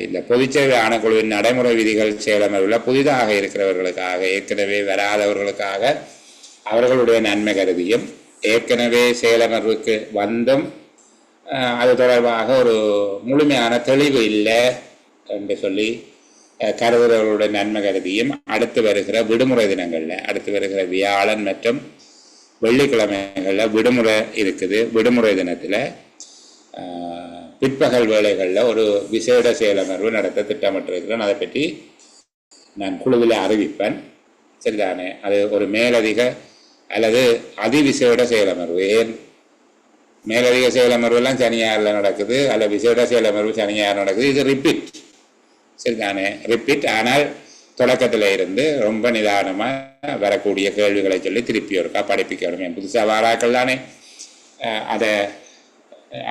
இந்த பொதுச்சேவை ஆணைக்குழுவின் நடைமுறை விதிகள் செயலமர்வில் புதிதாக இருக்கிறவர்களுக்காக, ஏற்கனவே வராதவர்களுக்காக அவர்களுடைய நன்மை கருதியும், ஏற்கனவே செயலமர்வுக்கு வந்தும் அது தொடர்பாக ஒரு முழுமையான தெளிவு இல்லை என்று சொல்லி கருதுகிறவர்களுடைய நன்மை கருதியும், அடுத்து வருகிற விடுமுறை தினங்களில், அடுத்து வருகிற வியாழன் மற்றும் வெள்ளிக்கிழமைகளில் விடுமுறை இருக்குது. விடுமுறை தினத்தில் பிற்பகல் வேளைகளில் ஒரு விசேட செயலமர்வு நடத்த திட்டமிட்டிருக்கிறேன். அதை பற்றி நான் குழுவில் அறிவிப்பேன். சரிதானே? அது ஒரு மேலதிக அல்லது அதிவிசேட செயலமர்வு. ஏன் மேலதிக செயலமர்வெல்லாம் சனியாரில் நடக்குது, அல்ல விசேட செயலமர்வு சனியார் நடக்குது. இது ரிப்பீட், சரிதானே? ரிப்பீட். ஆனால் தொடக்கத்தில் இருந்து ரொம்ப நிதானமாக வரக்கூடிய கேள்விகளை சொல்லி திருப்பி ஒருக்கா படிப்பிக்கணும். என் புதுசாக வாராக்கள் தானே, அதை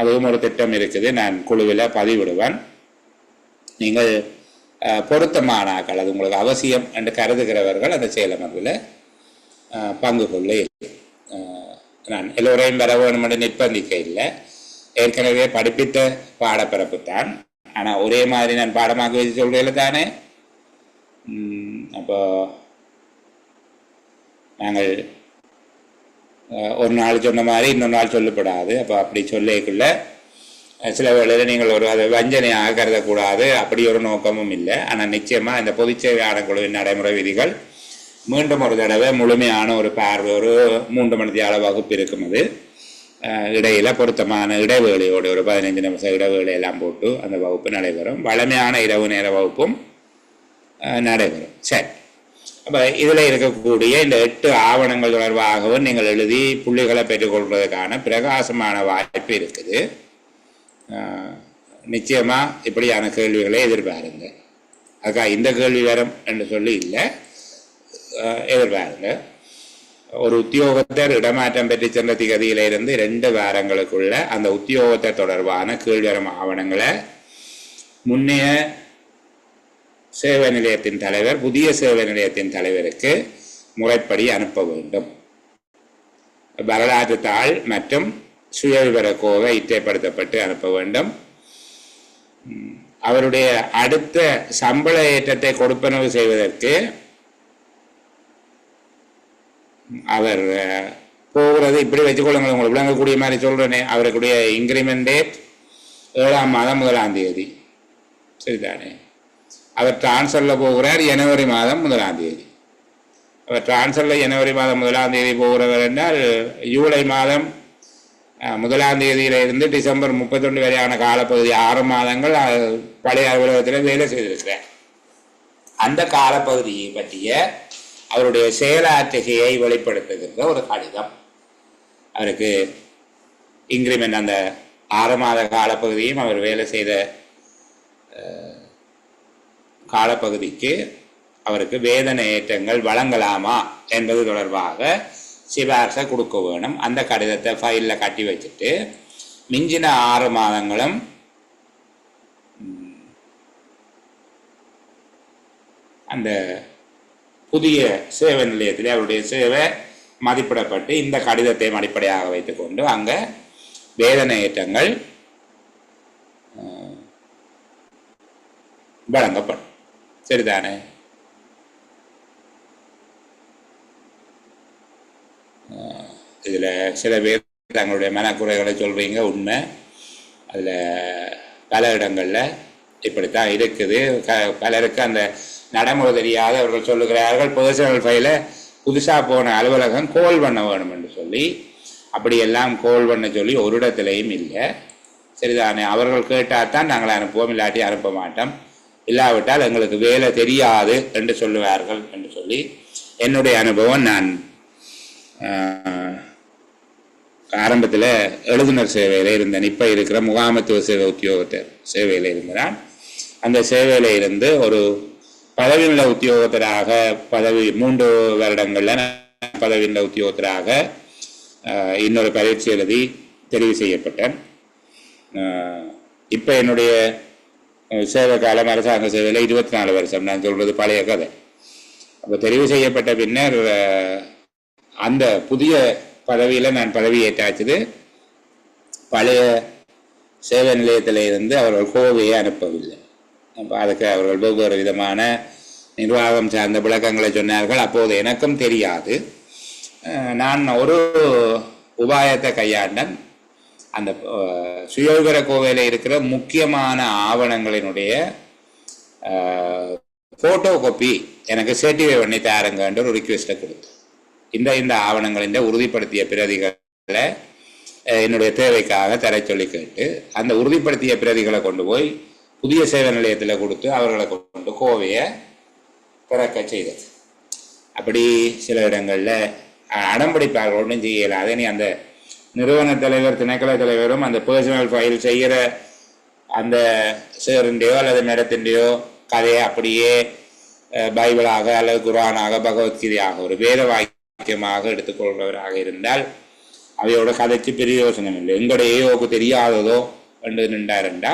அதுவும் ஒரு திட்டம் இருக்குது. நான் குழுவில் பதிவிடுவேன். நீங்கள் பொருத்தமானாக்கள், அது உங்களுக்கு அவசியம் என்று கருதுகிறவர்கள் அந்த செயலமர்வில் பங்கு கொள்ள. நான் எல்லோரையும் வர வேணும் என்று நிர்பந்திக்க இல்லை. ஏற்கனவே படிப்பித்த பாடப்பிறப்பு தான், ஆனால் ஒரே மாதிரி நான் பாடமாக வச்சு சொல்கிறேன் தானே. அப்போ நாங்கள் ஒரு நாள் சொன்ன மாதிரி இன்னொரு நாள் சொல்லப்படாது. அப்போ அப்படி சொல்லிக்குள்ள சில வேளையில் நீங்கள் ஒரு அதை வஞ்சனையாக கருதக்கூடாது. அப்படி ஒரு நோக்கமும் இல்லை. ஆனால் நிச்சயமாக இந்த பொதுச்சேவை ஆணைக்குழுவின் நடைமுறை விதிகள் மீண்டும் ஒரு தடவை முழுமையான ஒரு பார்வை, ஒரு 3 மணி நேர வகுப்பு இருக்கும். அது இடையில் பொருத்தமான இடைவேளையோடு ஒரு 15 நிமிஷம் இடைவேளையெல்லாம் போட்டு அந்த வகுப்பு நடைபெறும். வழமையான இரவு நேர வகுப்பும் நடைபெறும். சரி, அப்போ இதில் இருக்கக்கூடிய இந்த 8 ஆவணங்கள் தொடர்பாகவும் நீங்கள் எழுதி புள்ளிகளை பெற்றுக்கொள்வதற்கான பிரகாசமான வாய்ப்பு இருக்குது. நிச்சயமாக இப்படியான கேள்விகளை எதிர்பாருங்க. அதுக்காக இந்த கேள்வி வரும் என்று சொல்லி இல்லை, எதிர்பாருங்க. ஒரு உத்தியோகத்தர் இடமாற்றம் பெற்று சென்ற திகதியிலிருந்து 2 வாரங்களுக்குள்ள அந்த உத்தியோகத்தை தொடர்பான கீழ்வரும் ஆவணங்களை முன்னைய சேவை நிலையத்தின் தலைவர் புதிய சேவை நிலையத்தின் தலைவருக்கு முறைப்படி அனுப்ப வேண்டும். வரலாற்று தாள் மற்றும் சுயவிவர கோவை இற்றைப்படுத்தப்பட்டு அனுப்ப வேண்டும். அவருடைய அடுத்த சம்பள ஏற்றத்தை கொடுப்பனவு செய்வதற்கு அவர் போகிறது இப்படி வச்சுக்கொள்ளுங்கள். உங்களுக்கு விளங்கக்கூடிய மாதிரி சொல்கிறேனே, அவருக்குடைய இன்க்ரிமெண்ட் டேட் 7ஆம் மாதம் 1ஆம் தேதி, சரிதானே? அவர் டிரான்ஸ்ஃபரில் போகிறார் ஜனவரி மாதம் 1ஆம் தேதி. அவர் டிரான்ஸ்ஃபரில் ஜனவரி மாதம் 1ஆம் தேதி போகிறவர் என்றால் ஜூலை மாதம் 1ஆம் தேதியிலிருந்து டிசம்பர் 31 வரையான காலப்பகுதி 6 மாதங்கள் பழைய அலுவலகத்தில் வேலை செய்திருக்கிறார். அந்த காலப்பகுதியை பற்றிய அவருடைய செயலாற்றுகையை வெளிப்படுத்துகின்ற ஒரு கடிதம். அவருக்கு இன்க்ரிமெண்ட் அந்த 6 மாத காலப்பகுதியும் அவர் வேலை செய்த காலப்பகுதிக்கு அவருக்கு வேதனை ஏற்றங்கள் வழங்கலாமா என்பது தொடர்பாக சிபாரிசை கொடுக்க வேணும். அந்த கடிதத்தை ஃபைலில் கட்டி வச்சுட்டு மிஞ்சின 6 மாதங்களும் அந்த புதிய சேவை நிலையத்தில் அவருடைய சேவை மதிப்பிடப்பட்டு இந்த கடிதத்தை அடிப்படையாக வைத்துக்கொண்டு அங்கே வேதனை ஏற்றங்கள் வழங்கப்படும், சரிதானே? இதில் சில பேர் தங்களுடைய மனக்குறைகளை சொல்கிறீங்க, உண்மை. அதில் பல இடங்களில் இப்படித்தான் இருக்குது. பலருக்கு அந்த நடைமுறை தெரியாத அவர்கள் சொல்லுகிறார்கள், பர்சனல் ஃபைலை புதுசாக போன அலுவலகம் கோல் பண்ண வேணும் என்று சொல்லி. அப்படியெல்லாம் கோல் பண்ண சொல்லி ஒரு இடத்துலையும் இல்லை, சரிதானே? அவர்கள் கேட்டால் தான் நாங்கள் அனுப்புவோம், இல்லாட்டி அனுப்ப மாட்டோம். இல்லாவிட்டால் எங்களுக்கு வேலை தெரியாது என்று சொல்லுவார்கள் என்று சொல்லி என்னுடைய அனுபவம். நான் ஆரம்பத்தில் எழுதுனர் சேவையில் இருந்தேன். இப்போ இருக்கிற முகாமத்துவ சேவை உத்தியோகத்தர் சேவையில் இருந்தேன். அந்த சேவையில் இருந்து ஒரு பதவியுள்ள உத்தியோகத்தராக 3 வருடங்களில் பதவியுள்ள உத்தியோகத்தராக இன்னொரு பரீட்சை எழுதி தெரிவு செய்யப்பட்டேன். இப்போ என்னுடைய சேவை காலம் அரசாங்க சேவையில் 24 வருஷம். நான் சொல்கிறது பழைய கதை. அப்போ தெரிவு செய்யப்பட்ட பின்னர் அந்த புதிய பதவியில் நான் பதவி ஏற்றாச்சுது. பழைய சேவை நிலையத்தில் இருந்து அவர்கள் கோவையை அனுப்பவில்லை. அப்போ அதுக்கு அவர்கள் வெவ்வேறு விதமான நிர்வாகம் சார்ந்த விளக்கங்களை சொன்னார்கள். அப்போது எனக்கும் தெரியாது. நான் ஒரு உபாயத்தை கையாண்டன். அந்த சுயவிவர கோவையில் இருக்கிற முக்கியமான ஆவணங்களினுடைய ஃபோட்டோ காப்பி எனக்கு சர்டிஃபை பண்ணி தாருங்கன்ற ஒரு ரிக்வெஸ்ட்டை கொடுத்து இந்த ஆவணங்களின் உறுதிப்படுத்திய பிரதிகளை என்னுடைய தேவைக்காக தர சொல்லி கேட்டு அந்த உறுதிப்படுத்திய பிரதிகளை கொண்டு போய் புதிய சேவை நிலையத்தில் கொடுத்து அவர்களை கொண்டு கோவையை திறக்க செய்தது. அப்படி சில இடங்களில் அடம்பிடிப்பார்கள், ஒன்றும் செய்யலை. அதே நீ அந்த நிறுவன தலைவர் திணைக்கள தலைவரும் அந்த பர்சனல் ஃபைல் செய்கிற அந்த சேருண்டையோ அல்லது மேடத்திൻ്றையோ கதையை அப்படியே பைபிளாக அல்லது குரானாக பகவத்கீதையாக ஒரு வேத வாக்கியமாக எடுத்துக்கொள்பவராக இருந்தால் அவையோட கதைக்கு பெரிய யோசனை இல்லை. எங்களுடைய ஏஓக்கு தெரியாததோ என்று நின்றாருண்டா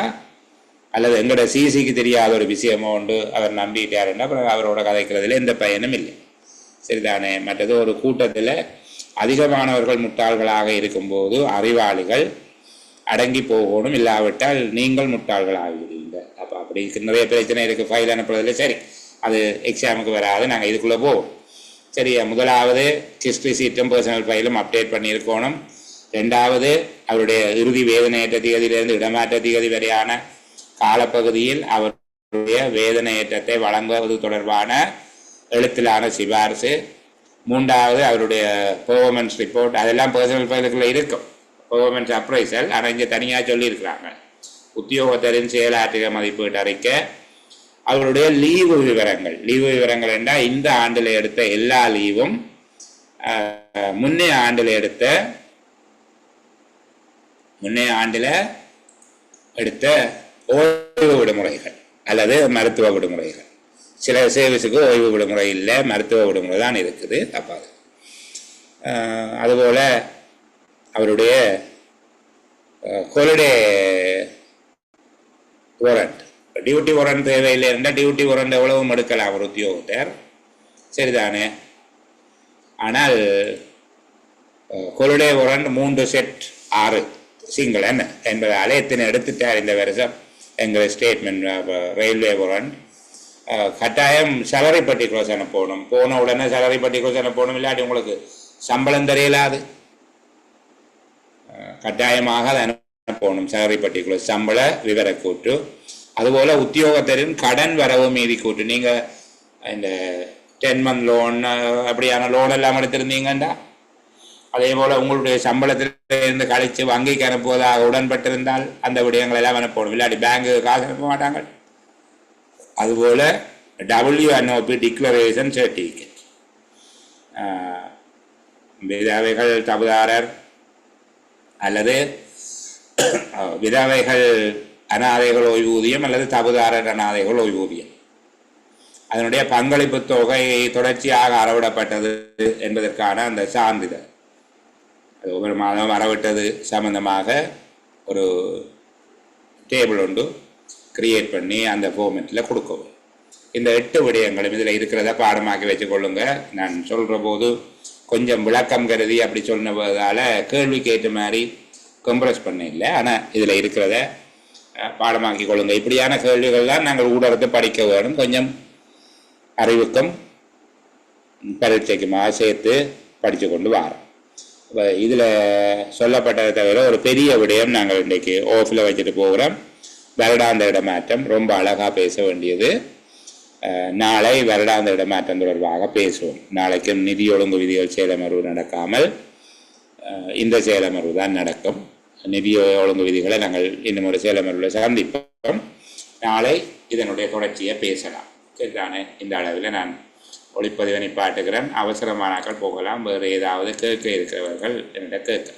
அல்லது எங்களோட சிசிக்கு தெரியாத ஒரு விஷயமோ உண்டு அவர் நம்பிட்டாருன்னா அப்புறம் அவரோட கதைக்கிறதுல எந்த பயனும் இல்லை. சரிதானே? மற்றது ஒரு கூட்டத்தில் அதிகமானவர்கள் முட்டாள்களாக இருக்கும்போது அறிவாளிகள் அடங்கி போகணும், இல்லாவிட்டால் நீங்கள் முட்டாள்கள் ஆகிவிடுவீங்க. அப்போ அப்படி நிறைய பிரச்சனை இருக்குது ஃபைல் அனுப்புறதுல. சரி, அது எக்ஸாமுக்கு வராது, நாங்கள் இதுக்குள்ளே போவோம். சரியா? முதலாவது ஹிஸ்ட்ரி சீட்டும் பர்சனல் ஃபைலும் அப்டேட் பண்ணியிருக்கணும். ரெண்டாவது அவருடைய இறுதி வேதனையற்ற திகதியிலிருந்து இடமாற்ற திகதி வரையான காலப்பகுதியில் அவருடைய வேதனையேற்றத்தை வழங்குவது தொடர்பான எழுத்திலான சிபாரிசு. மூன்றாவது அவருடைய பெர்ஃபார்மன்ஸ் ரிப்போர்ட். அதெல்லாம் பர்சனல் ஃபைலுக்குள்ள இருக்கும், பெர்ஃபார்மன்ஸ் அப்ரைசல். ஆனால் இங்கே தனியாக சொல்லியிருக்கிறாங்க. உத்தியோகத்தரின் செயலாற்றிய மதிப்பீட்டு அறிக்கை, அவருடைய லீவு விவரங்கள் என்றால் இந்த ஆண்டில் எடுத்த எல்லா லீவும், முன்னைய ஆண்டில் எடுத்த ஓய்வு விடுமுறைகள் அல்லது மருத்துவ விடுமுறைகள். சில சர்வீஸுக்கு ஓய்வு விடுமுறை இல்லை, மருத்துவ விடுமுறை தான் இருக்குது. அப்போ அதுபோல் அவருடைய ஹாலிடே வாரண்ட், டியூட்டி வாரண்ட் தேவையில்லை இருந்தால் டியூட்டி வாரண்ட் எவ்வளவும் எடுக்கலாம் ஒரு உத்தியோகத்தர். சரிதானே? ஆனால் ஹாலிடே வாரண்ட் 3 செட் 6 சிங்கிள் என்ன என்பதால் எத்தனை எடுத்துட்டார் இந்த வருஷம் எங்கள் ஸ்டேட்மெண்ட். ரயில்வே வாரண்ட் கட்டாயம் சேலரி பர்டிகுலர்ஸ் அனுப்பணும். போன உடனே சேலரி பர்டிகுலர்ஸ் அனுப்பணும், இல்லாட்டி உங்களுக்கு சம்பளம் தெரியலாது. கட்டாயமாக அதை அனுப்பணும், சேலரி பர்டிகுலர்ஸ், சம்பள விவரக்கூட்டு. அதுபோல் உத்தியோகத்தரின் கடன் வரவு மீதி கூட்டு. நீங்கள் இந்த 10 month லோன் அப்படியான லோன் எல்லாம் எடுத்திருந்தீங்கண்டா அதே போல் உங்களுடைய சம்பளத்திலிருந்து கழித்து வங்கிக்கு அனுப்புவதாக உடன்பட்டிருந்தால் அந்த விடயங்கள் எல்லாம் அனுப்பணும், இல்லாட்டி பேங்கு காசு அனுப்ப மாட்டாங்க. அதுபோல் WNOP டிக்ளரேஷன் சர்டிஃபிகேட், விதவைகள் தகுதாரர் அல்லது விதவைகள் அனாதைகள் ஓய்வூதியம் அல்லது தகுதாரர் அனாதைகள் ஓய்வூதியம், அதனுடைய பங்களிப்பு தொகை தொடர்ச்சியாக அறவிடப்பட்டது என்பதற்கான அந்த சான்றிதழ். அது ஒவ்வொரு மாதம் அறவிட்டது சம்பந்தமாக ஒரு டேபிள் ஒன்று கிரியேட் பண்ணி அந்த ஃபார்மெட்டில் கொடுக்கவும். இந்த 8 விடயங்களும் இதில் இருக்கிறத பாடமாக்கி வச்சுக்கொள்ளுங்க. நான் சொல்கிற போது கொஞ்சம் விளக்கம் கருதி அப்படி சொன்னதால் கேள்விக்கு ஏற்ற மாதிரி கம்ப்ரஸ் பண்ண இல்லை, ஆனால் இதில் இருக்கிறத பாடமாக்கி கொள்ளுங்க. இப்படியான கேள்விகள் தான் நாங்கள் ஊடகத்தை படிக்க வேணும், கொஞ்சம் அறிவுக்கும் பரீட்சைக்குமாக சேர்த்து படித்து கொண்டு வரோம். இப்போ இதில் சொல்லப்பட்டதை தவிர ஒரு பெரிய விடயம் நாங்கள் இன்றைக்கி ஓஃபில் வச்சுட்டு போகிறோம். வருடாந்த இடமாற்றம் ரொம்ப அழகாக பேச வேண்டியது. நாளை வருடாந்த இடமாற்றம் தொடர்பாக பேசுவோம். நாளைக்கு நிதி ஒழுங்கு விதிகள் செயலமர்வு நடக்காமல் இந்த செயலமர்வு தான் நடக்கும். நிதி ஒழுங்கு விதிகளை நாங்கள் இன்னும் ஒரு செயலமர்வில் சந்திப்போம். நாளை இதனுடைய தொடர்ச்சியை பேசலாம். சரிதானே? இந்த அளவில் நான் ஒளிப்பதிவை நிப்பாட்டுகிறேன். அவசரமானாக்கள் போகலாம். வேறு ஏதாவது கேட்க இருக்கிறவர்கள் என்னிடம் கேட்க